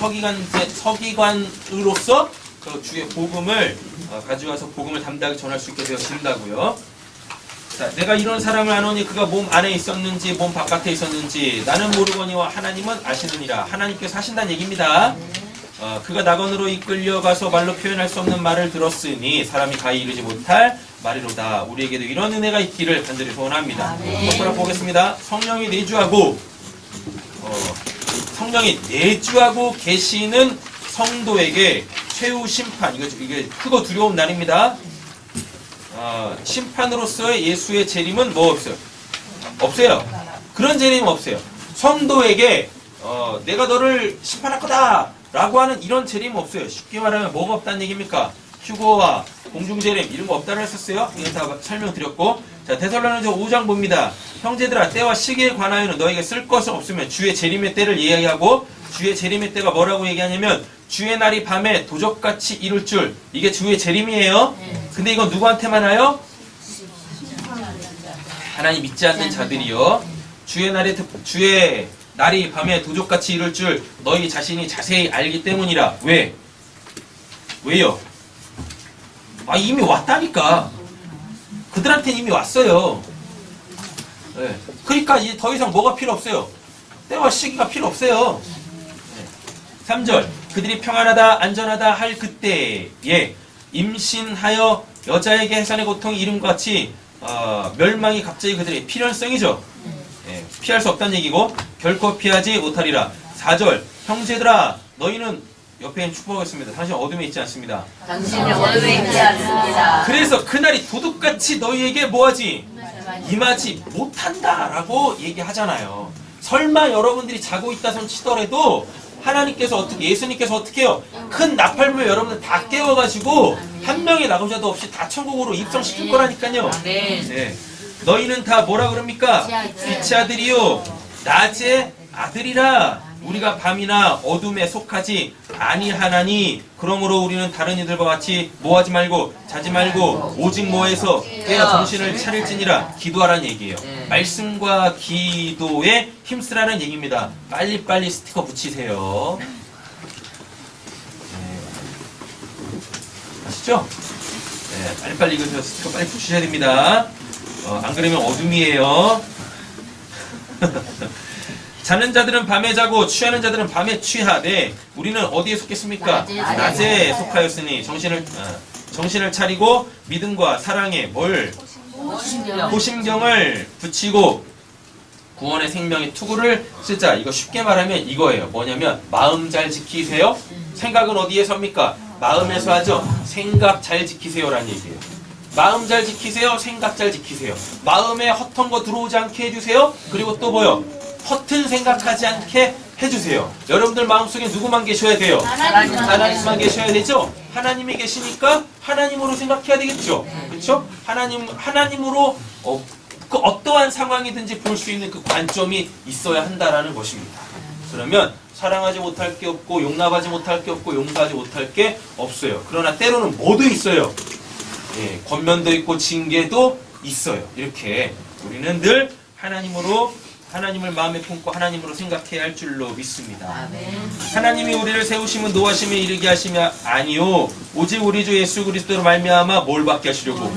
서기관으로서 그 주의 복음을 가져와서 복음을 담대하게 전할 수 있게 되어진다고요. 자, 내가 이런 사람을 아노니 그가 몸 안에 있었는지 몸 바깥에 있었는지 나는 모르거니와 하나님은 아시느니라. 하나님께서 하신다는 얘기입니다. 그가 낙원으로 이끌려가서 말로 표현할 수 없는 말을 들었으니 사람이 가히 이르지 못할 말이로다. 우리에게도 이런 은혜가 있기를 간절히 소원합니다. 똑바로 보겠습니다. 성령이 내주하고 계시는 성도에게 최후 심판, 이게 크고 두려운 날입니다. 심판으로서의 예수의 재림은 뭐 없어요? 없어요. 그런 재림은 없어요. 성도에게 내가 너를 심판할 거다 라고 하는 이런 재림은 없어요. 쉽게 말하면 뭐가 없다는 얘기입니까? 휴거와 공중재림 이런 거 없다고 했었어요. 이건 다 설명드렸고, 자, 데살로니가서 5장 봅니다. 형제들아, 때와 시기에 관하여는 너에게 쓸 것은 없으면 주의 재림의 때를 이야기하고, 주의 재림의 때가 뭐라고 얘기하냐면 주의 날이 밤에 도적같이 이룰 줄, 이게 주의 재림이에요. 근데 이건 누구한테만 와요? 하나님 믿지 않는 자들이요. 주의 날이 밤에 도적같이 이룰 줄 너희 자신이 자세히 알기 때문이라. 왜요? 이미 왔다니까. 그들한테는 이미 왔어요. 네. 그러니까 이제 더 이상 뭐가 필요 없어요. 때와 시기가 필요 없어요. 네. 3절 그들이 평안하다 안전하다 할 그때에 임신하여 여자에게 해산의 고통이 이름과 같이 멸망이 갑자기 그들의 필연성이죠. 네. 피할 수 없다는 얘기고 결코 피하지 못하리라. 4절 형제들아 너희는 옆에 축복하겠습니다. 당신 어둠에 있지 않습니다. 당신은 어둠에 있지 않습니다. 그래서 그날이 도둑같이 너희에게 뭐하지? 임하지 못한다라고 얘기하잖아요. 설마 여러분들이 자고 있다 손 치더라도 하나님께서 예수님께서 어떻게 해요? 큰 나팔물 여러분들 다 깨워가지고 한 명의 낙오자도 없이 다 천국으로 입성시킬 거라니까요. 네. 너희는 다 뭐라 그럽니까? 빛의 아들이요 낮의 아들이라. 우리가 밤이나 어둠에 속하지 아니하나니 그러므로 우리는 다른 이들과 같이 뭐하지 말고 자지 말고 오직 뭐해서 깨어 정신을 차릴지니라. 기도하라는 얘기예요. 말씀과 기도에 힘쓰라는 얘기입니다. 빨리빨리 스티커 붙이세요. 아시죠? 네, 빨리빨리 이거 스티커 빨리 붙이셔야 됩니다. 안 그러면 어둠이에요. 자는 자들은 밤에 자고 취하는 자들은 밤에 취하되 우리는 어디에 속했습니까? 낮에 속하였으니 정신을 차리고 믿음과 사랑에 호심경을 붙이고 구원의 생명의 투구를 쓰자. 이거 쉽게 말하면 이거예요. 뭐냐면 마음 잘 지키세요. 생각은 어디에 섭니까? 마음에서 하죠. 생각 잘 지키세요라는 얘기예요. 마음 잘 지키세요. 생각 잘 지키세요. 마음에 헛한 거 들어오지 않게 해주세요. 그리고 또 뭐요? 허튼 생각하지 않게 해주세요. 여러분들 마음속에 누구만 계셔야 돼요? 하나님만 계셔야 되죠? 하나님이 계시니까 하나님으로 생각해야 되겠죠? 그렇죠? 하나님으로 그 어떠한 상황이든지 볼 수 있는 그 관점이 있어야 한다라는 것입니다. 그러면 사랑하지 못할 게 없고 용납하지 못할 게 없고 용서하지 못할 게 없어요. 그러나 때로는 뭐도 있어요. 예, 권면도 있고 징계도 있어요. 이렇게 우리는 늘 하나님을 마음에 품고 하나님으로 생각해야 할 줄로 믿습니다. 하나님이 우리를 세우심은 노하심에 이르게 하시며 아니요 오직 우리 주 예수 그리스도로 말미암아 뭘 받게 하시려고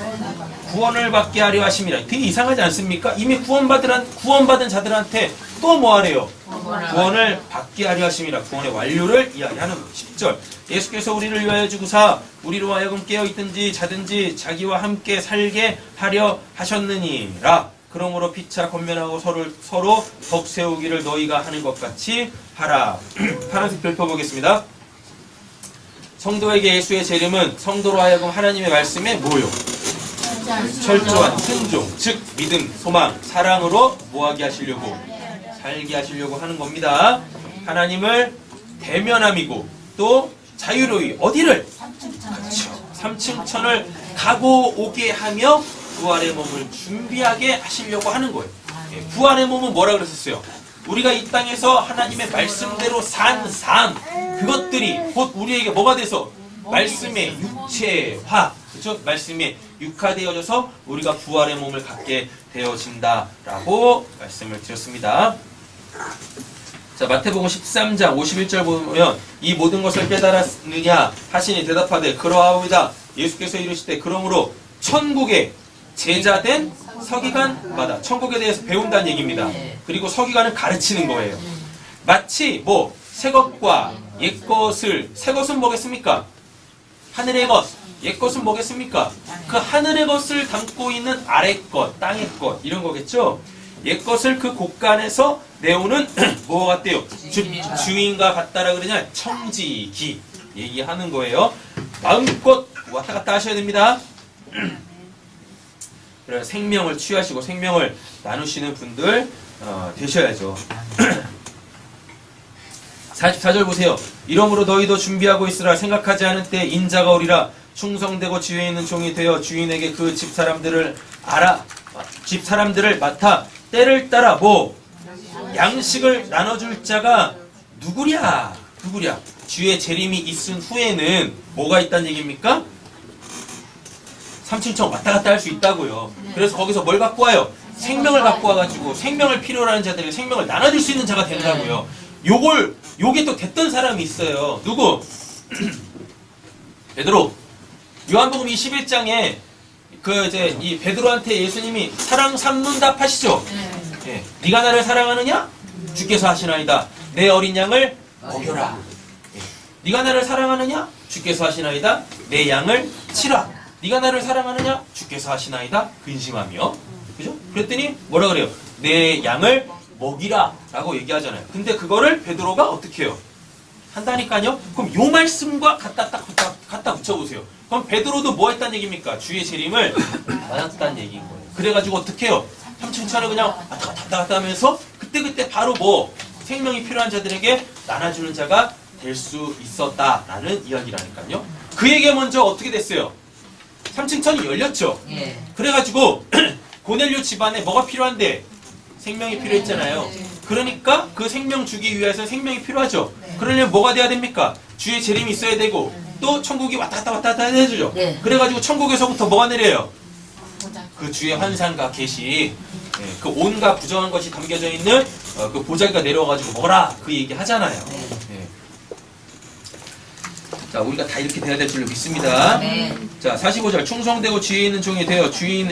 구원을 받게 하려 하심이라. 되게 이상하지 않습니까? 이미 구원받은 자들한테 또 뭐 하래요? 구원을 받게 하려 하심이라. 구원의 완료를 이야기하는 10절. 예수께서 우리를 위하여 주구사 우리로 하여금 깨어있든지 자든지 자기와 함께 살게 하려 하셨느니라. 그러므로 피차 권면하고 서로 덕세우기를 너희가 하는 것 같이 하라. 파란색 별표 보겠습니다. 성도에게 예수의 재림은 성도로 하여금 하나님의 말씀에 뭐요? 철저한 순종, 즉 믿음, 소망, 사랑으로 뭐하게 하시려고? 살게 하시려고 하는 겁니다. 하나님을 대면함이고 또 자유로이 어디를? 그렇죠. 3층 천을 가고 오게 하며 부활의 몸을 준비하게 하시려고 하는 거예요. 부활의 몸은 뭐라 그랬었어요? 우리가 이 땅에서 하나님의 말씀대로 산 삶, 그것들이 곧 우리에게 뭐가 돼서? 말씀의 육체화, 그렇죠? 말씀의 육화되어져서 우리가 부활의 몸을 갖게 되어진다라고 말씀을 드렸습니다. 자, 마태복음 13장 51절 보면 이 모든 것을 깨달았느냐 하시니 대답하되 그러하오이다. 예수께서 이르시되 그러므로 천국에 제자된 서기관마다 천국에 대해서 배운다는 얘기입니다. 그리고 서기관은 가르치는 거예요. 마치 뭐 새것과 옛것을, 새것은 뭐겠습니까? 하늘의 것, 옛것은 뭐겠습니까? 그 하늘의 것을 담고 있는 아래 것, 땅의 것 이런 거겠죠? 옛것을 그 곳간에서 내오는 뭐가 같대요? 주인과 같다라 그러냐? 청지기 얘기하는 거예요. 마음껏 왔다 갔다 하셔야 됩니다. 그래서 생명을 취하시고 생명을 나누시는 분들 되셔야죠. 44절 보세요. 이러므로 너희도 준비하고 있으라. 생각하지 않은 때 인자가 오리라. 충성되고 지혜 있는 종이 되어 주인에게 그 집 사람들을 맡아 때를 따라 뭐 양식을 나눠줄 자가 누구랴? 주의 재림이 있은 후에는 뭐가 있다는 얘기입니까? 3층청 왔다 갔다 할 수 있다고요. 그래서 거기서 뭘 갖고 와요? 생명을 갖고 와가지고 생명을 필요로 하는 자들에게 생명을 나눠줄 수 있는 자가 된다고요. 요게 또 됐던 사람이 있어요. 누구? 베드로. 요한복음 21장에 이 베드로한테 예수님이 사랑 삼문답 하시죠? 예. 네가 나를 사랑하느냐? 주께서 하시나이다. 내 어린 양을 먹여라. 예. 네가 나를 사랑하느냐? 주께서 하시나이다. 내 양을 치라. 네가 나를 사랑하느냐? 주께서 하시나이다. 근심하며. 그죠? 그랬더니 뭐라 그래요? 내 양을 먹이라 라고 얘기하잖아요. 근데 그거를 베드로가 어떻게 해요? 한다니까요? 그럼 요 말씀과 갖다 붙여보세요. 그럼 베드로도 뭐 했다는 얘기입니까? 주의 재림을 맞았다는 얘기인 거예요. 그래가지고 어떻게 해요? 3층 천을 그냥 왔다 갔다 하면서 그때 바로 뭐 생명이 필요한 자들에게 나눠주는 자가 될 수 있었다라는 이야기라니까요. 그에게 먼저 어떻게 됐어요? 3층 천이 열렸죠? 그래가지고 고넬료 집안에 뭐가 필요한데? 생명이 필요했잖아요. 그러니까 그 생명 주기 위해서 생명이 필요하죠. 그러려면 뭐가 돼야 됩니까? 주의 재림이 있어야 되고 또 천국이 왔다 갔다 해주죠. 그래가지고 천국에서부터 뭐가 내려요? 그 주의 환상과 계시, 그 온갖 부정한 것이 담겨져 있는 그 보자기가 내려와가지고 먹어라 그 얘기 하잖아요. 자, 우리가 다 이렇게 돼야 될 줄로 믿습니다. 자, 45절 충성되고 지혜 있는 종이 되어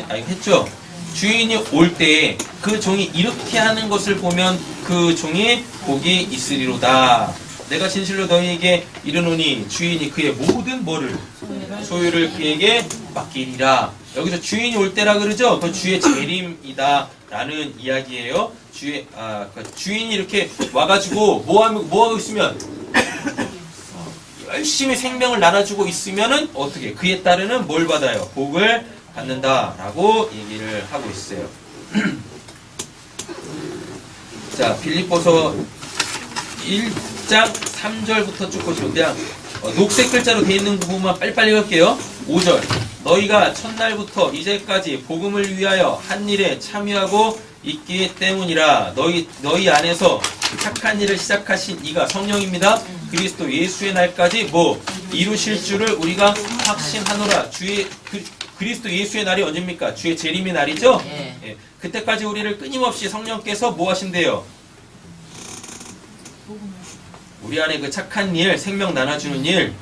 했죠? 주인이 올 때에 그 종이 이렇게 하는 것을 보면 그 종이 복이 있으리로다. 내가 진실로 너희에게 이르노니 주인이 그의 모든 뭐를 소유를 그에게 맡기리라. 여기서 주인이 올 때라 그러죠. 그 주의 재림이다 라는 이야기예요. 주인이 이렇게 와가지고 뭐 하고 있으면 열심히 생명을 나눠주고 있으면은 어떻게 그에 따르는 뭘 받아요? 복을 받는다라고 얘기를 하고 있어요. 자, 빌립보서 1장 3절부터 쭉 보시면 그냥 녹색 글자로 되어 있는 부분만 빨리빨리 할게요. 5절. 너희가 첫날부터 이제까지 복음을 위하여 한 일에 참여하고 있기 때문이라. 너희 안에서 착한 일을 시작하신 이가 성령입니다. 그리스도 예수의 날까지 뭐 이루실 줄을 우리가 확신하노라. 그리스도 예수의 날이 언제입니까? 주의 재림의 날이죠? 그때까지 우리를 끊임없이 성령께서 뭐 하신대요? 우리 안에 그 착한 일, 생명 나눠주는 일,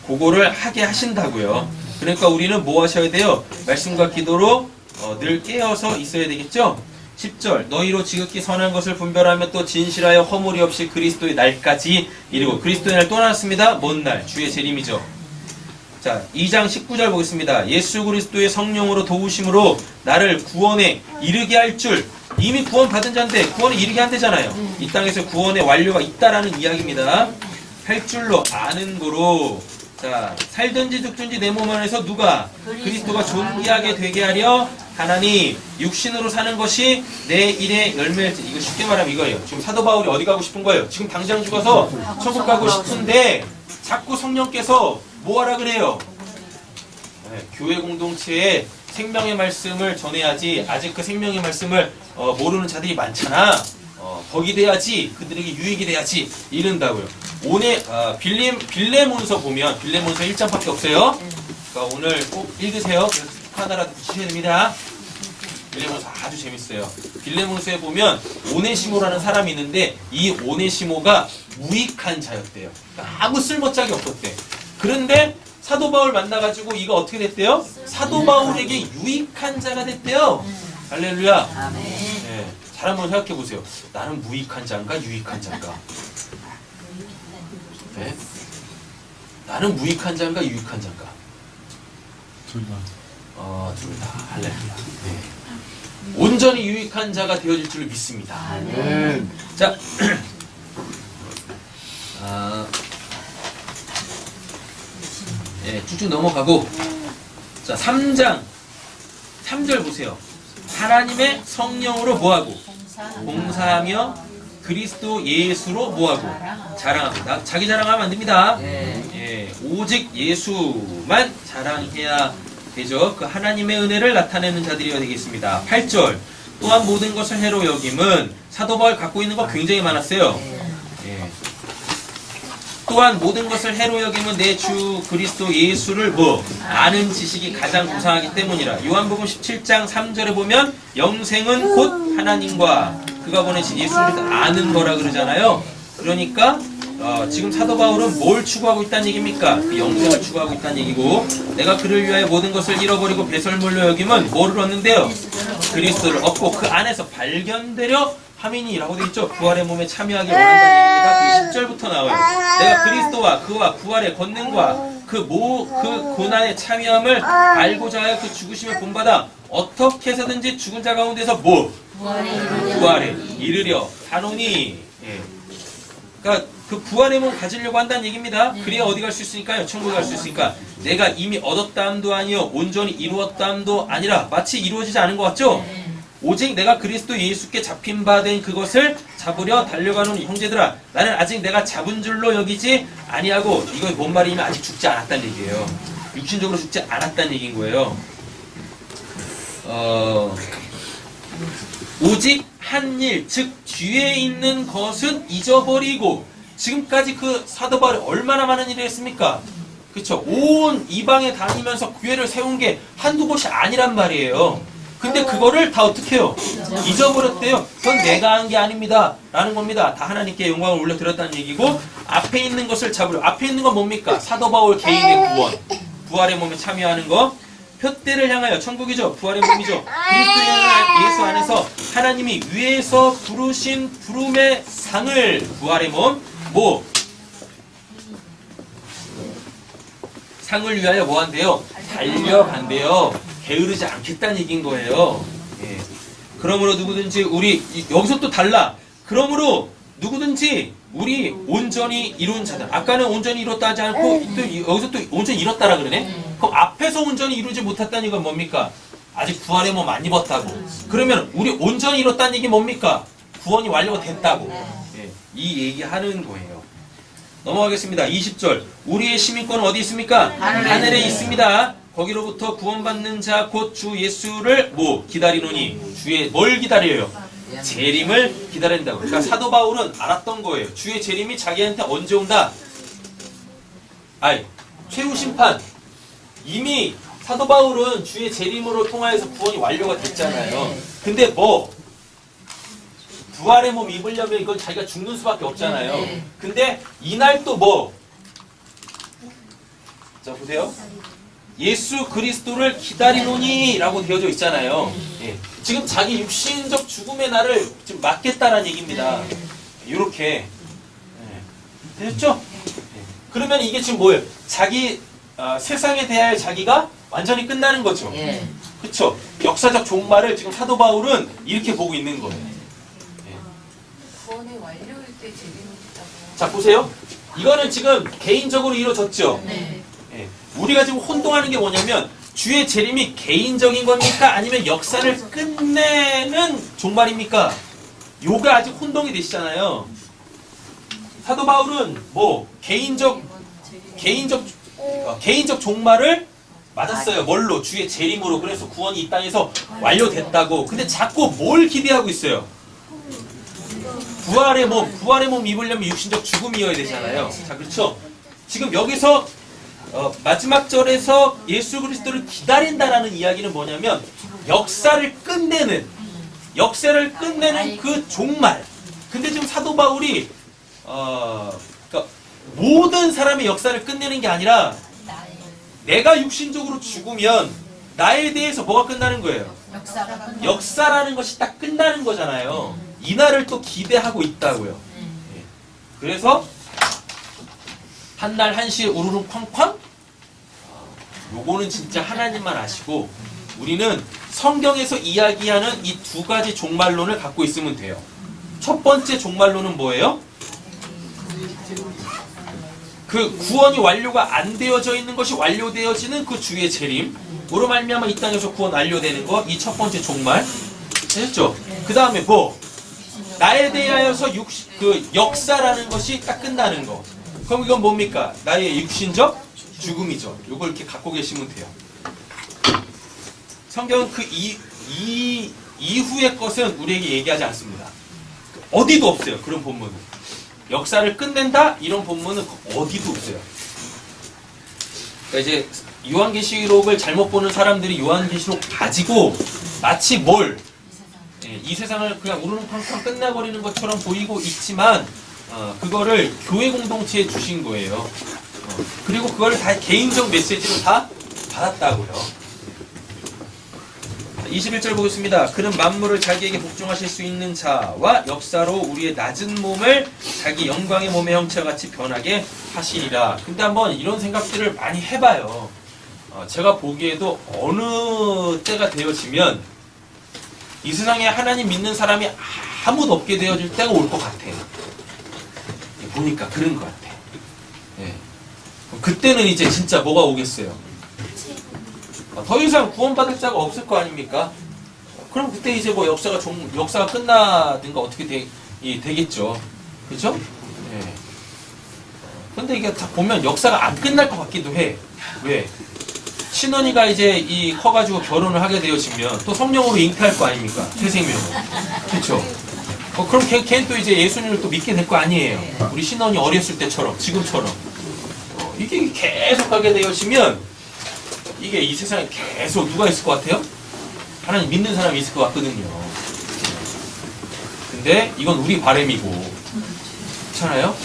그거를 하게 하신다고요. 그러니까 우리는 뭐 하셔야 돼요? 말씀과 기도로 늘 깨어서 있어야 되겠죠? 10절 너희로 지극히 선한 것을 분별하며 또 진실하여 허물이 없이 그리스도의 날까지 이르고 그리스도의 날 또 나왔습니다. 뭔 날? 주의 재림이죠. 자, 2장 19절 보겠습니다. 예수 그리스도의 성령으로 도우심으로 나를 구원에 이르게 할 줄. 이미 구원 받은 자인데 구원에 이르게 한대잖아요. 이 땅에서 구원의 완료가 있다라는 이야기입니다. 할 줄로 아는 거로. 자, 살든지 죽든지 내 몸 안에서 누가 그리스도가 존귀하게 되게 하려 하나니 육신으로 사는 것이 내 일의 열매일지. 이거 쉽게 말하면 이거예요. 지금 사도 바울이 어디 가고 싶은 거예요? 지금 당장 죽어서 천국 가고 싶은데 자꾸 성령께서 뭐 하라 그래요? 교회 공동체에 생명의 말씀을 전해야지. 아직 그 생명의 말씀을 모르는 자들이 많잖아. 덕이 돼야지, 그들에게 유익이 돼야지 이른다고요. 오늘 빌레몬서 보면 빌레몬서 1장밖에 없어요. 그러니까 오늘 꼭 읽으세요. 하나라도 붙이셔야 됩니다. 빌레몬서 아주 재밌어요. 빌레몬서에 보면 오네시모라는 사람이 있는데 이 오네시모가 무익한 자였대요. 그러니까 아무 쓸모짝이 없었대. 그런데 사도 바울 만나가지고 이거 어떻게 됐대요? 사도 바울에게 유익한 자가 됐대요. 할렐루야. 아멘. 네, 잘 한번 생각해 보세요. 나는 무익한 자인가 유익한 자인가? 네? 나는 무익한 자인가 유익한 자인가? 둘 다. 둘 다. 할렐루야. 네. 온전히 유익한 자가 되어질 줄 믿습니다. 아멘. 자, 쭉쭉 넘어가고, 자, 3장 3절 보세요. 하나님의 성령으로 뭐하고? 봉사하며 그리스도 예수로 뭐하고? 자랑하고. 자기 자랑하면 안 됩니다. 오직 예수만 자랑해야 되죠. 그 하나님의 은혜를 나타내는 자들이어야 되겠습니다. 8절 또한 모든 것을 해로 여김은 사도 바울 갖고 있는 거 굉장히 많았어요. 또한 모든 것을 해로 여김은 내 주 그리스도 예수를 뭐 아는 지식이 가장 고상하기 때문이라. 요한복음 17장 3절에 보면 영생은 곧 하나님과 그가 보내신 예수 그리스도 아는 거라 그러잖아요. 그러니까 지금 사도 바울은 뭘 추구하고 있다는 얘기입니까? 그 영생을 추구하고 있다는 얘기고, 내가 그를 위하여 모든 것을 잃어버리고 배설물로 여김은 뭐를 얻는데요? 그리스도를 얻고 그 안에서 발견되려 함이니라고 되어 있죠. 부활의 몸에 참여하길 원한다는 얘기입니다. 그 10절부터 나와요. 내가 그리스도와 그와 부활의 권능과 그 고난에 참여함을 알고자 하여 그 죽으심을 본받아 어떻게 해서든지 죽은 자 가운데서 뭐? 부활에 이르려 하노니. 그러니까 그 부활의 몸 가지려고 한다는 얘기입니다. 그래야 어디 갈 수 있으니까요? 천국에 갈 수 있으니까. 내가 이미 얻었다함도 아니요 온전히 이루었다함도 아니라. 마치 이루어지지 않은 것 같죠? 오직 내가 그리스도 예수께 잡힌 바 된 그것을 잡으려 달려가는 형제들아, 나는 아직 내가 잡은 줄로 여기지 아니하고. 이거 뭔 말이냐면 아직 죽지 않았다는 얘기예요. 육신적으로 죽지 않았다는 얘기인 거예요. 오직 한 일, 즉 뒤에 있는 것은 잊어버리고. 지금까지 그 사도 바울이 얼마나 많은 일을 했습니까? 그쵸? 온 이방에 다니면서 교회를 세운 게 한두 곳이 아니란 말이에요. 근데 그거를 다 어떻게 해요? 잊어버렸대요. 그건 내가 한 게 아닙니다 라는 겁니다. 다 하나님께 영광을 올려드렸다는 얘기고, 앞에 있는 것을 잡으려. 앞에 있는 건 뭡니까? 사도 바울 개인의 구원, 부활의 몸에 참여하는 거, 표대를 향하여. 천국이죠. 부활의 몸이죠. 그리스도의 예수 안에서 하나님이 위에서 부르신 부름의 상을, 부활의 몸, 뭐? 상을 위하여 뭐 한대요? 달려간대요. 게으르지 않겠다는 얘기인 거예요. 그러므로 누구든지 우리, 여기서 또 달라. 그러므로 누구든지 우리 온전히 이룬 자들. 아까는 온전히 이뤘다 하지 않고 또 여기서 또 온전히 이뤘다라 그러네. 그럼 앞에서 온전히 이루지 못했다는 건 뭡니까? 아직 구원의 몸 안 입었다고. 그러면 우리 온전히 이뤘다는 얘기 뭡니까? 구원이 완료가 됐다고. 이 얘기하는 거예요. 넘어가겠습니다. 20절. 우리의 시민권은 어디 있습니까? 하늘에 있습니다. 거기로부터 구원받는 자 곧 주 예수를 뭐 기다리노니. 주의 뭘 기다려요? 재림을 기다린다고. 그러니까 사도 바울은 알았던 거예요. 주의 재림이 자기한테 언제 온다? 최후 심판. 이미 사도 바울은 주의 재림으로 통하여서 구원이 완료가 됐잖아요. 근데 뭐 부활의 몸 입으려면 이건 자기가 죽는 수밖에 없잖아요. 근데 이날 또 뭐? 자 보세요. 예수 그리스도를 기다리노니 라고 되어져 있잖아요. 예. 지금 자기 육신적 죽음의 날을 지금 맞겠다라는 얘기입니다. 이렇게 됐죠? 그러면 이게 지금 뭐예요? 자기 세상에 대하여 자기가 완전히 끝나는 거죠. 그렇죠? 역사적 종말을 지금 사도 바울은 이렇게 보고 있는 거예요. 구원의 완료일 때 재림을 했다고. 자 보세요. 이거는 지금 개인적으로 이루어졌죠. 예. 우리가 지금 혼동하는 게 뭐냐면 주의 재림이 개인적인 겁니까? 아니면 역사를 끝내는 종말입니까? 요가 아직 혼동이 되시잖아요. 사도 바울은 뭐 개인적 종말을 맞았어요. 뭘로? 주의 재림으로. 그래서 구원이 이 땅에서 완료됐다고. 근데 자꾸 뭘 기대하고 있어요? 부활의 몸 입으려면 육신적 죽음이어야 되잖아요. 자, 그렇죠? 지금 여기서 마지막 절에서 예수 그리스도를 기다린다라는 이야기는 뭐냐면 역사를 끝내는 그 종말. 근데 지금 사도 바울이 그러니까 모든 사람의 역사를 끝내는 게 아니라 내가 육신적으로 죽으면 나에 대해서 뭐가 끝나는 거예요? 역사라는 것이 딱 끝나는 거잖아요. 이날을 또 기대하고 있다고요. 그래서 한날 한시에 우르릉 쾅쾅? 요거는 진짜 하나님만 아시고 우리는 성경에서 이야기하는 이 두 가지 종말론을 갖고 있으면 돼요. 첫 번째 종말론은 뭐예요? 그 구원이 완료가 안 되어져 있는 것이 완료되어지는 그 주의 재림으로 말미암아 이 땅에서 구원 완료되는 거, 이 첫 번째 종말. 됐죠? 그 다음에 뭐? 나에 대하여서 그 역사라는 것이 딱 끝나는 거. 그럼 이건 뭡니까? 나의 육신적 죽음이죠. 요걸 이렇게 갖고 계시면 돼요. 성경은 그 이후의 것은 우리에게 얘기하지 않습니다. 어디도 없어요. 그런 본문은. 역사를 끝낸다? 이런 본문은 어디도 없어요. 그러니까 이제 요한계시록을 잘못 보는 사람들이 요한계시록 가지고 마치 이 세상을 그냥 우르릉팡팡 끝내버리는 것처럼 보이고 있지만 그거를 교회 공동체에 주신 거예요. 그리고 그걸 다 개인적 메시지로 다 받았다고요. 21절 보겠습니다. 그는 만물을 자기에게 복종하실 수 있는 자와 역사로 우리의 낮은 몸을 자기 영광의 몸의 형체와 같이 변하게 하시리라. 근데 한번 이런 생각들을 많이 해봐요. 제가 보기에도 어느 때가 되어지면 이 세상에 하나님 믿는 사람이 아무도 없게 되어질 때가 올 것 같아요. 보니까 그런 것 같아. 예. 그때는 이제 진짜 뭐가 오겠어요? 더 이상 구원받을 자가 없을 거 아닙니까? 그럼 그때 이제 뭐 역사가 끝나든가 어떻게 되겠죠. 그죠? 예. 근데 이게 다 보면 역사가 안 끝날 것 같기도 해. 왜? 신원이가 이제 커가지고 결혼을 하게 되어지면 또 성령으로 잉태할 거 아닙니까? 새 생명을. 그쵸? 그럼 걔는 또 이제 예수님을 또 믿게 될 거 아니에요. 우리 신원이 어렸을 때처럼, 지금처럼. 이게 계속 하게 되어지면 이게 이 세상에 계속 누가 있을 것 같아요? 하나님 믿는 사람이 있을 것 같거든요. 근데 이건 우리 바람이고, 그렇잖아요?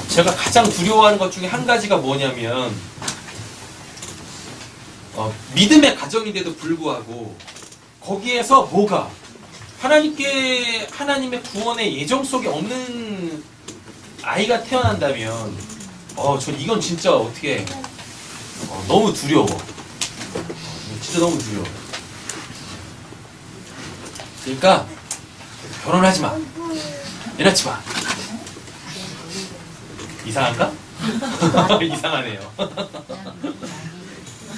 제가 가장 두려워하는 것 중에 한 가지가 뭐냐면 믿음의 가정인데도 불구하고 거기에서 뭐가 하나님의 구원의 예정 속에 없는 아이가 태어난다면 전 이건 진짜 어떻게 너무 두려워. 진짜 너무 두려워. 그러니까 결혼하지 마. 애 낳지 마. 이상한가? 이상하네요.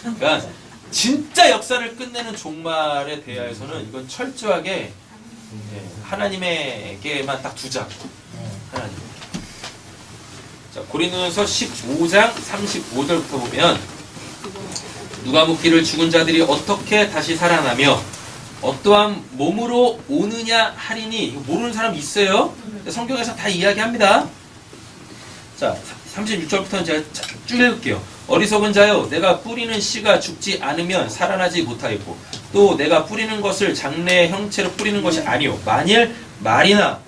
그러니까 진짜 역사를 끝내는 종말에 대하여서는 이건 철저하게 하나님에게만 딱 두자고. 하나님. 자, 고린도전서 15장 35절부터 보면 누가 묻기를 죽은 자들이 어떻게 다시 살아나며 어떠한 몸으로 오느냐 하리니. 이거 모르는 사람 있어요? 성경에서 다 이야기합니다. 자, 36절부터는 제가 쭉 읽을게요. 어리석은 자여, 내가 뿌리는 씨가 죽지 않으면 살아나지 못하겠고, 또 내가 뿌리는 것을 장래의 형체로 뿌리는 것이 아니요 만일 말이나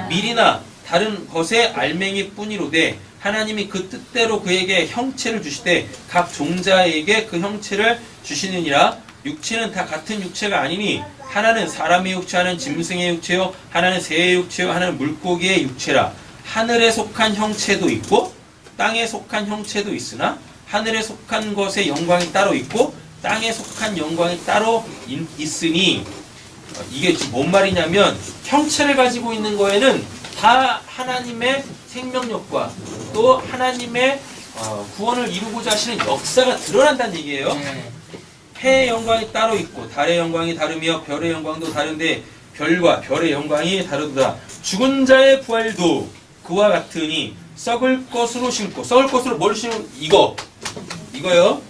밀이나 다른 것의 알맹이 뿐이로되 하나님이 그 뜻대로 그에게 형체를 주시되 각 종자에게 그 형체를 주시느니라. 육체는 다 같은 육체가 아니니 하나는 사람의 육체, 하나는 짐승의 육체요, 하나는 새의 육체요, 하나는 물고기의 육체라. 하늘에 속한 형체도 있고 땅에 속한 형체도 있으나 하늘에 속한 것의 영광이 따로 있고 땅에 속한 영광이 따로 있으니, 이게 지금 뭔 말이냐면 형체를 가지고 있는 거에는 다 하나님의 생명력과 또 하나님의 구원을 이루고자 하시는 역사가 드러난다는 얘기예요. 해의 영광이 따로 있고 달의 영광이 다르며 별의 영광도 다른데 별과 별의 영광이 다르도다. 죽은 자의 부활도 그와 같으니 썩을 것으로 심고, 썩을 것으로 뭘 심고, 이거요.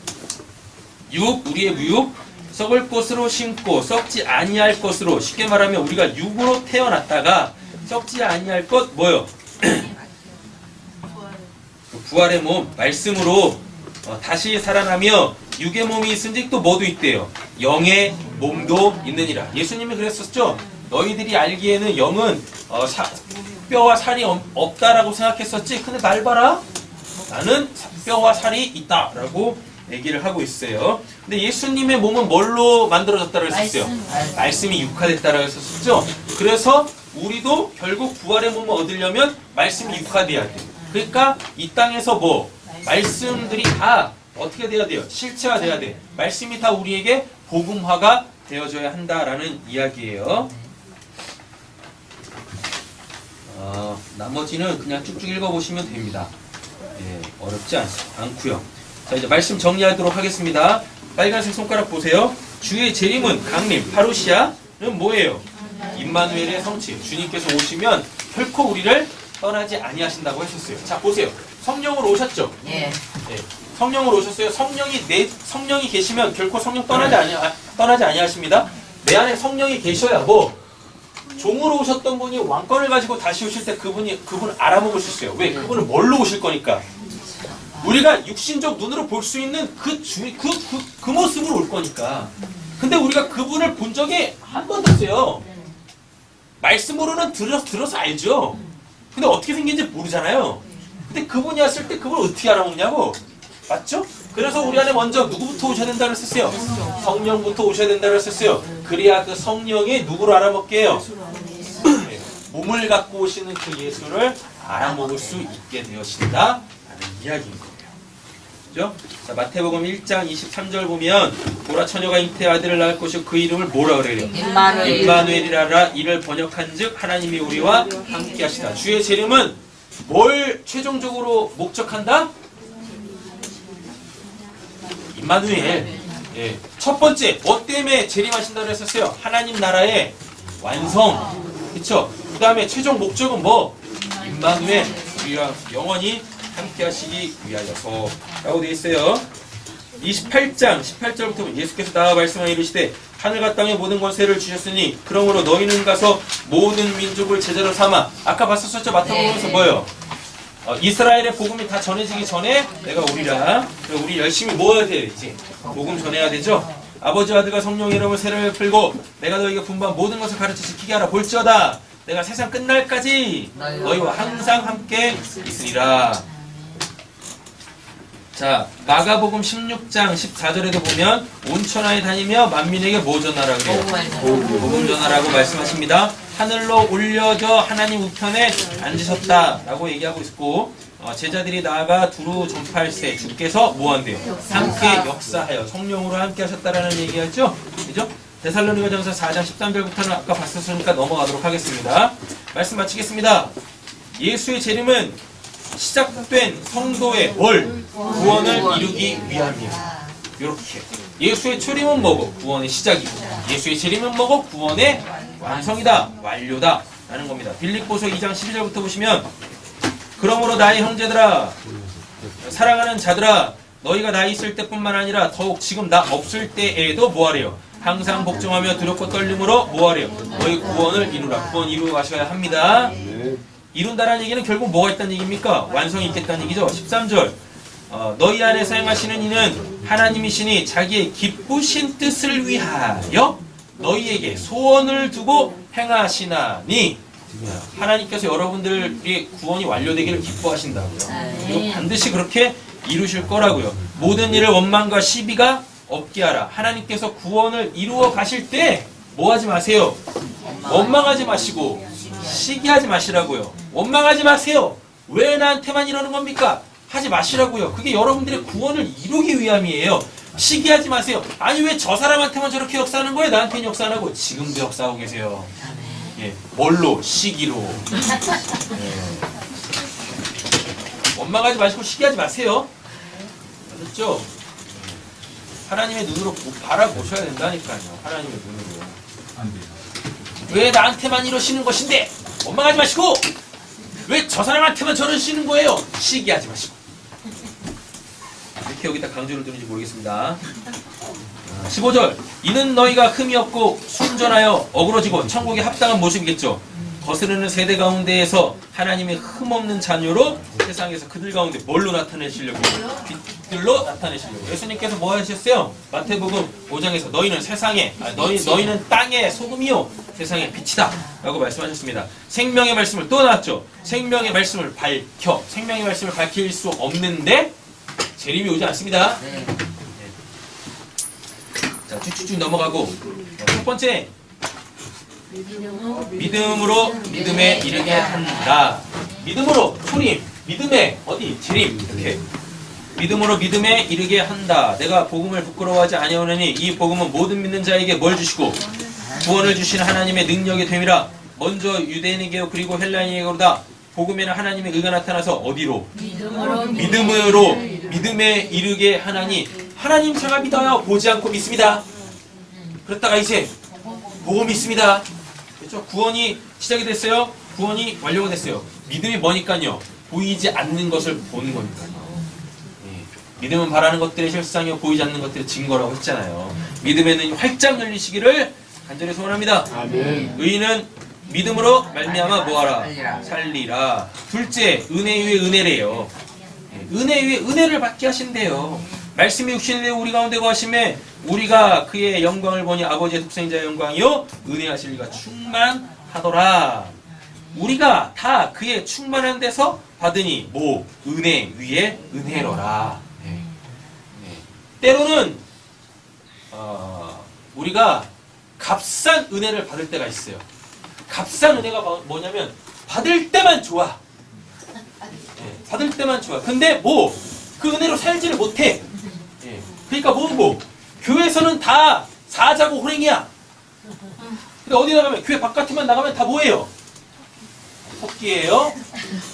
우리의 무육, 썩을 것으로 심고 썩지 아니할 것으로, 쉽게 말하면 우리가 육으로 태어났다가 썩지 아니할 것 뭐요? 부활의 몸, 말씀으로 다시 살아나며 육의 몸이 있은지 또 뭐도 있대요. 영의 몸도 있느니라. 예수님이 그랬었죠. 너희들이 알기에는 영은 뼈와 살이 없다라고 생각했었지. 근데 날 봐라. 나는 뼈와 살이 있다라고 얘기를 하고 있어요. 근데 예수님의 몸은 뭘로 만들어졌다고 했었어요? 말씀이 육화됐다라고 했었죠. 그래서 우리도 결국 부활의 몸을 얻으려면 말씀이 육화돼야 돼요. 그러니까 이 땅에서 말씀들이 다 어떻게 돼야 돼요? 실체화돼야 돼. 말씀이 다 우리에게 복음화가 되어져야 한다라는 이야기예요. 나머지는 그냥 쭉쭉 읽어보시면 됩니다. 어렵지 않고요. 자, 이제 말씀 정리하도록 하겠습니다. 빨간색 손가락 보세요. 주의 재림은 강림, 파루시아는 뭐예요? 임마누엘의 성취. 주님께서 오시면 결코 우리를 떠나지 아니하신다고 하셨어요. 자, 보세요. 성령으로 오셨죠? 예. 성령으로 오셨어요. 성령이 계시면 결코 성령 떠나지 아니하십니다. 내 안에 성령이 계셔야 종으로 오셨던 분이 왕권을 가지고 다시 오실 때 그분을 알아먹을 수 있어요. 왜? 그분은 뭘로 오실 거니까. 우리가 육신적 눈으로 볼 수 있는 그 모습으로 올 거니까. 근데 우리가 그분을 본 적이 한 번도 없어요. 말씀으로는 들어서 알죠. 근데 어떻게 생긴지 모르잖아요. 근데 그분이 왔을 때 그분을 어떻게 알아먹냐고. 맞죠? 그래서 우리 안에 먼저 누구부터 오셔야 된다고 했었어요? 성령부터 오셔야 된다고 했었어요. 그래야 그 성령이 누구를 알아먹게 해요? 몸을 갖고 오시는 그 예수를 알아먹을 수 있게 되어진다라는 이야기인 거예요. 그죠? 자, 마태복음 1장 23절 보면 보라 처녀가 잉태의 아들을 낳을 것이고 그 이름을 뭐라 그래요? 임마누엘이라. 이를 번역한즉 하나님이 우리와 함께 하시다. 주의 재림은 뭘 최종적으로 목적한다? 임마누엘. 첫 번째 뭐 때문에 재림하신다고 했었어요? 하나님 나라의 완성. 그쵸? 그 다음에 최종 목적은 임마누엘, 우리와 영원히 함께 하시기 위하여서 라고 되어 있어요. 28장 18절부터 보면 예수께서 나와 말씀하여 이르시되 하늘과 땅의 모든 권세를 주셨으니 그러므로 너희는 가서 모든 민족을 제자로 삼아. 아까 봤었죠? 마태복음에서 뭐예요? 이스라엘의 복음이 다 전해지기 전에 내가 오리라. 우리 열심히 뭐 해야 되지? 복음 전해야 되죠? 아버지와 아들과 성령의 이름을 세례를 풀고 내가 너희에게 분부한 모든 것을 가르쳐 지키게 하라. 볼지어다 내가 세상 끝날까지 너희와 항상 함께 있으리라. 자, 마가복음 16장 14절에도 보면 온 천하에 다니며 만민에게 뭐 전하라 그래요? 복음 전하라고 말씀하십니다. 하늘로 올려져 하나님 우편에 앉으셨다라고 얘기하고 있고, 제자들이 나아가 두루 전파할세 주께서 뭐 한대요? 함께 역사하여 성령으로 함께 하셨다라는 얘기하죠? 그죠? 데살로니가전서 4장 13절부터는 아까 봤었으니까 넘어가도록 하겠습니다. 말씀 마치겠습니다. 예수의 재림은 시작된 성도의 구원을 이루기 위함이에요. 이렇게 예수의 출임은 뭐고? 구원의 시작이고, 예수의 재림은 뭐고? 구원의 완성이다, 완료다 라는 겁니다. 빌립보서 2장 12절부터 보시면 그러므로 나의 형제들아, 사랑하는 자들아, 너희가 나 있을 때뿐만 아니라 더욱 지금 나 없을 때에도 뭐하래요? 항상 복종하며 두렵고 떨림으로 뭐하래요? 너희 구원을 이루라. 구원 이루어 가셔야 합니다. 이룬다라는 얘기는 결국 뭐가 있다는 얘기입니까? 완성이 있겠다는 얘기죠. 13절 너희 안에서 행하시는 이는 하나님이시니 자기의 기쁘신 뜻을 위하여 너희에게 소원을 두고 행하시나니. 하나님께서 여러분들이 구원이 완료되기를 기뻐하신다고요. 그리고 반드시 그렇게 이루실 거라고요. 모든 일을 원망과 시비가 없게 하라. 하나님께서 구원을 이루어 가실 때 뭐 하지 마세요. 원망하지 마시고 시기하지 마시라고요. 원망하지 마세요. 왜 나한테만 이러는 겁니까? 하지 마시라고요. 그게 여러분들의 구원을 이루기 위함이에요. 시기하지 마세요. 아니 왜 저 사람한테만 저렇게 역사하는 거예요? 나한테는 역사 안 하고. 지금도 역사하고 계세요. 예, 뭘로? 시기로. 예. 원망하지 마시고 시기하지 마세요. 알았죠? 하나님의 눈으로 바라보셔야 된다니까요. 하나님의 눈으로. 안 돼요. 왜 나한테만 이러시는 것인데? 원망하지 마시고! 왜 저 사람한테만 저러시는 거예요? 시기하지 마시고. 이렇게 여기다 강조를 두는지 모르겠습니다. 15절. 이는 너희가 흠이 없고 순전하여 어그러지고 천국에 합당한 모습이겠죠. 거스르는 세대 가운데에서 하나님의 흠없는 자녀로 세상에서 그들 가운데 뭘로 나타내시려고? 빛들로 나타내시려고. 예수님께서 뭐 하셨어요? 마태복음 5장에서 너희는 세상에, 너희는 땅의 소금이요 세상의 빛이다 라고 말씀하셨습니다. 생명의 말씀을 또 나왔죠. 생명의 말씀을 밝혀. 생명의 말씀을 밝힐 수 없는데 재림이 오지 않습니다. 자, 쭉쭉쭉 넘어가고 첫 번째, 믿음으로 믿음에 이르게 한다. 믿음으로 초림, 믿음에 어디 재림 이렇게. 믿음으로 믿음에 이르게 한다. 내가 복음을 부끄러워하지 아니하노니 이 복음은 모든 믿는 자에게 뭘 주시고 구원을 주시는 하나님의 능력이 됨이라. 먼저 유대인에게요 그리고 헬라인에게로다. 복음에는 하나님의 의가 나타나서 어디로? 믿음으로 믿음에 이르게 하나니. 하나님 제가 믿어요. 보지 않고 믿습니다. 그랬다가 이제 보고 믿습니다. 그렇죠? 구원이 시작이 됐어요. 구원이 완료가 됐어요. 믿음이 뭐니까요? 보이지 않는 것을 보는 거니까요. 예. 믿음은 바라는 것들의 실상이요 보이지 않는 것들의 증거라고 했잖아요. 믿음의 눈이 활짝 열리시기를 간절히 소원합니다. 아멘. 의인은 믿음으로 말미암아 뭐하라? 살리라. 둘째, 은혜 위에 은혜래요. 예. 은혜 위에 은혜를 받게 하신대요. 말씀이 육신이 되어 우리 가운데 거하심에 우리가 그의 영광을 보니 아버지의 독생자의 영광이요 은혜하실 리가 충만하더라. 우리가 다 그의 충만한 데서 받으니 뭐 은혜 위에 은혜로라. 네. 네. 때로는 우리가 값싼 은혜를 받을 때가 있어요. 값싼 은혜가 뭐냐면 받을 때만 좋아. 네. 받을 때만 좋아. 근데 뭐 그 은혜로 살지를 못해. 네. 그러니까 뭐 교회에서는 다 사자고 호랭이야. 근데 어디 나가면 교회 바깥에만 나가면 다 뭐예요? 토끼예요.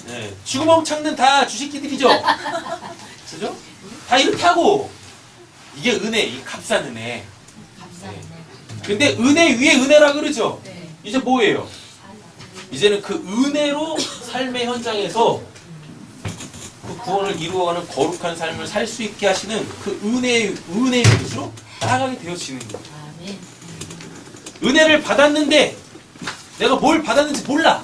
네. 쥐구멍 찾는 다 쥐새끼들이죠. 그죠? 다 이렇게 하고 이게 은혜, 이 값싼 은혜. 네. 근데 은혜 위에 은혜라 그러죠. 이제 뭐예요? 이제는 그 은혜로 삶의 현장에서 그 구원을 이루어가는 거룩한 삶을 살 수 있게 하시는 그 은혜의 빛으로 나아가게 되어지는 거예요. 은혜를 받았는데 내가 뭘 받았는지 몰라.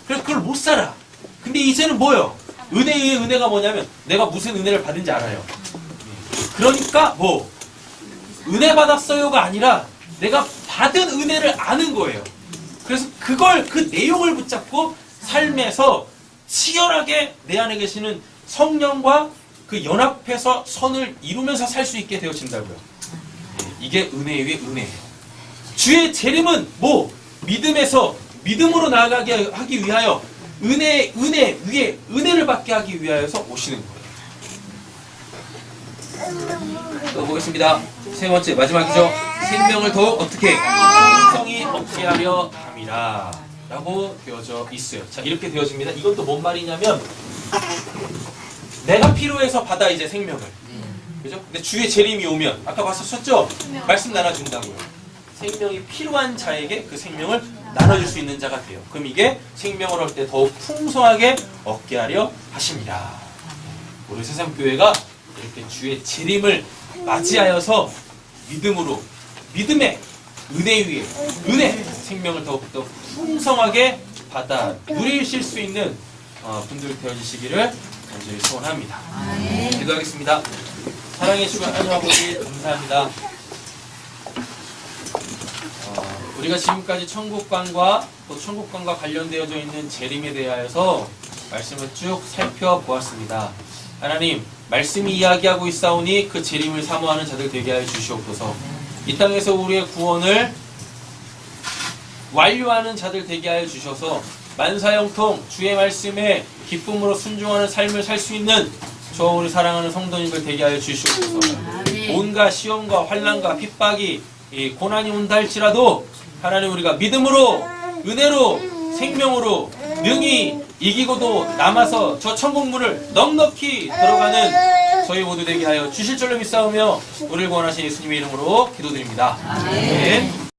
그래서 그걸 못 살아. 근데 이제는 뭐예요? 은혜의 은혜가 뭐냐면 내가 무슨 은혜를 받은지 알아요. 그러니까 뭐 은혜 받았어요가 아니라 내가 받은 은혜를 아는 거예요. 그래서 그 내용을 붙잡고 삶에서 치열하게 내 안에 계시는 성령과 그 연합해서 선을 이루면서 살 수 있게 되어진다고요. 이게 은혜 위에 은혜예요. 주의 재림은 뭐 믿음에서 믿음으로 나아가게 하기 위하여 은혜 위에 은혜를 받게 하기 위하여서 오시는 거예요. 또 보겠습니다. 세 번째 마지막이죠. 생명을 더욱 어떻게 풍성히 얻게 하려 함이라 라고 되어져 있어요. 자, 이렇게 되어집니다. 이건 또 뭔 말이냐면 내가 필요해서 받아 이제 생명을. 그죠? 근데 주의 재림이 오면 아까 봤었죠? 말씀 나눠준다고요. 생명이 필요한 자에게 그 생명을 나눠줄 수 있는 자가 돼요. 그럼 이게 생명을 얻을 때 더욱 풍성하게 얻게 하려 하십니다. 우리 세상교회가 이렇게 주의 재림을 맞이하여서 믿음으로 믿음의 은혜 위에 은혜 생명을 더욱 풍성하게 받아 누리실 수 있는 분들 되어주시기를 간절히 소원합니다. 기도하겠습니다. 사랑해 주신 하나님 아버지 감사합니다. 우리가 지금까지 천국관과 또 천국관과 관련되어져 있는 재림에 대하여서 말씀을 쭉 살펴보았습니다. 하나님, 말씀이 이야기하고 있사오니 그 재림을 사모하는 자들 되게 하여 주시옵소서. 이 땅에서 우리의 구원을 완료하는 자들 되게 하여 주셔서 만사형통 주의 말씀에 기쁨으로 순종하는 삶을 살 수 있는 저 우리 사랑하는 성도님들 되게 하여 주시옵소서. 온갖 시험과 환난과 핍박이 이 고난이 온다 할지라도 하나님 우리가 믿음으로 은혜로 생명으로 능히 이기고도 남아서 저 천국문을 넉넉히 들어가는 저희 모두 되게 하여 주실 줄로 믿사오며 우리를 구원하신 예수님의 이름으로 기도드립니다. 아멘.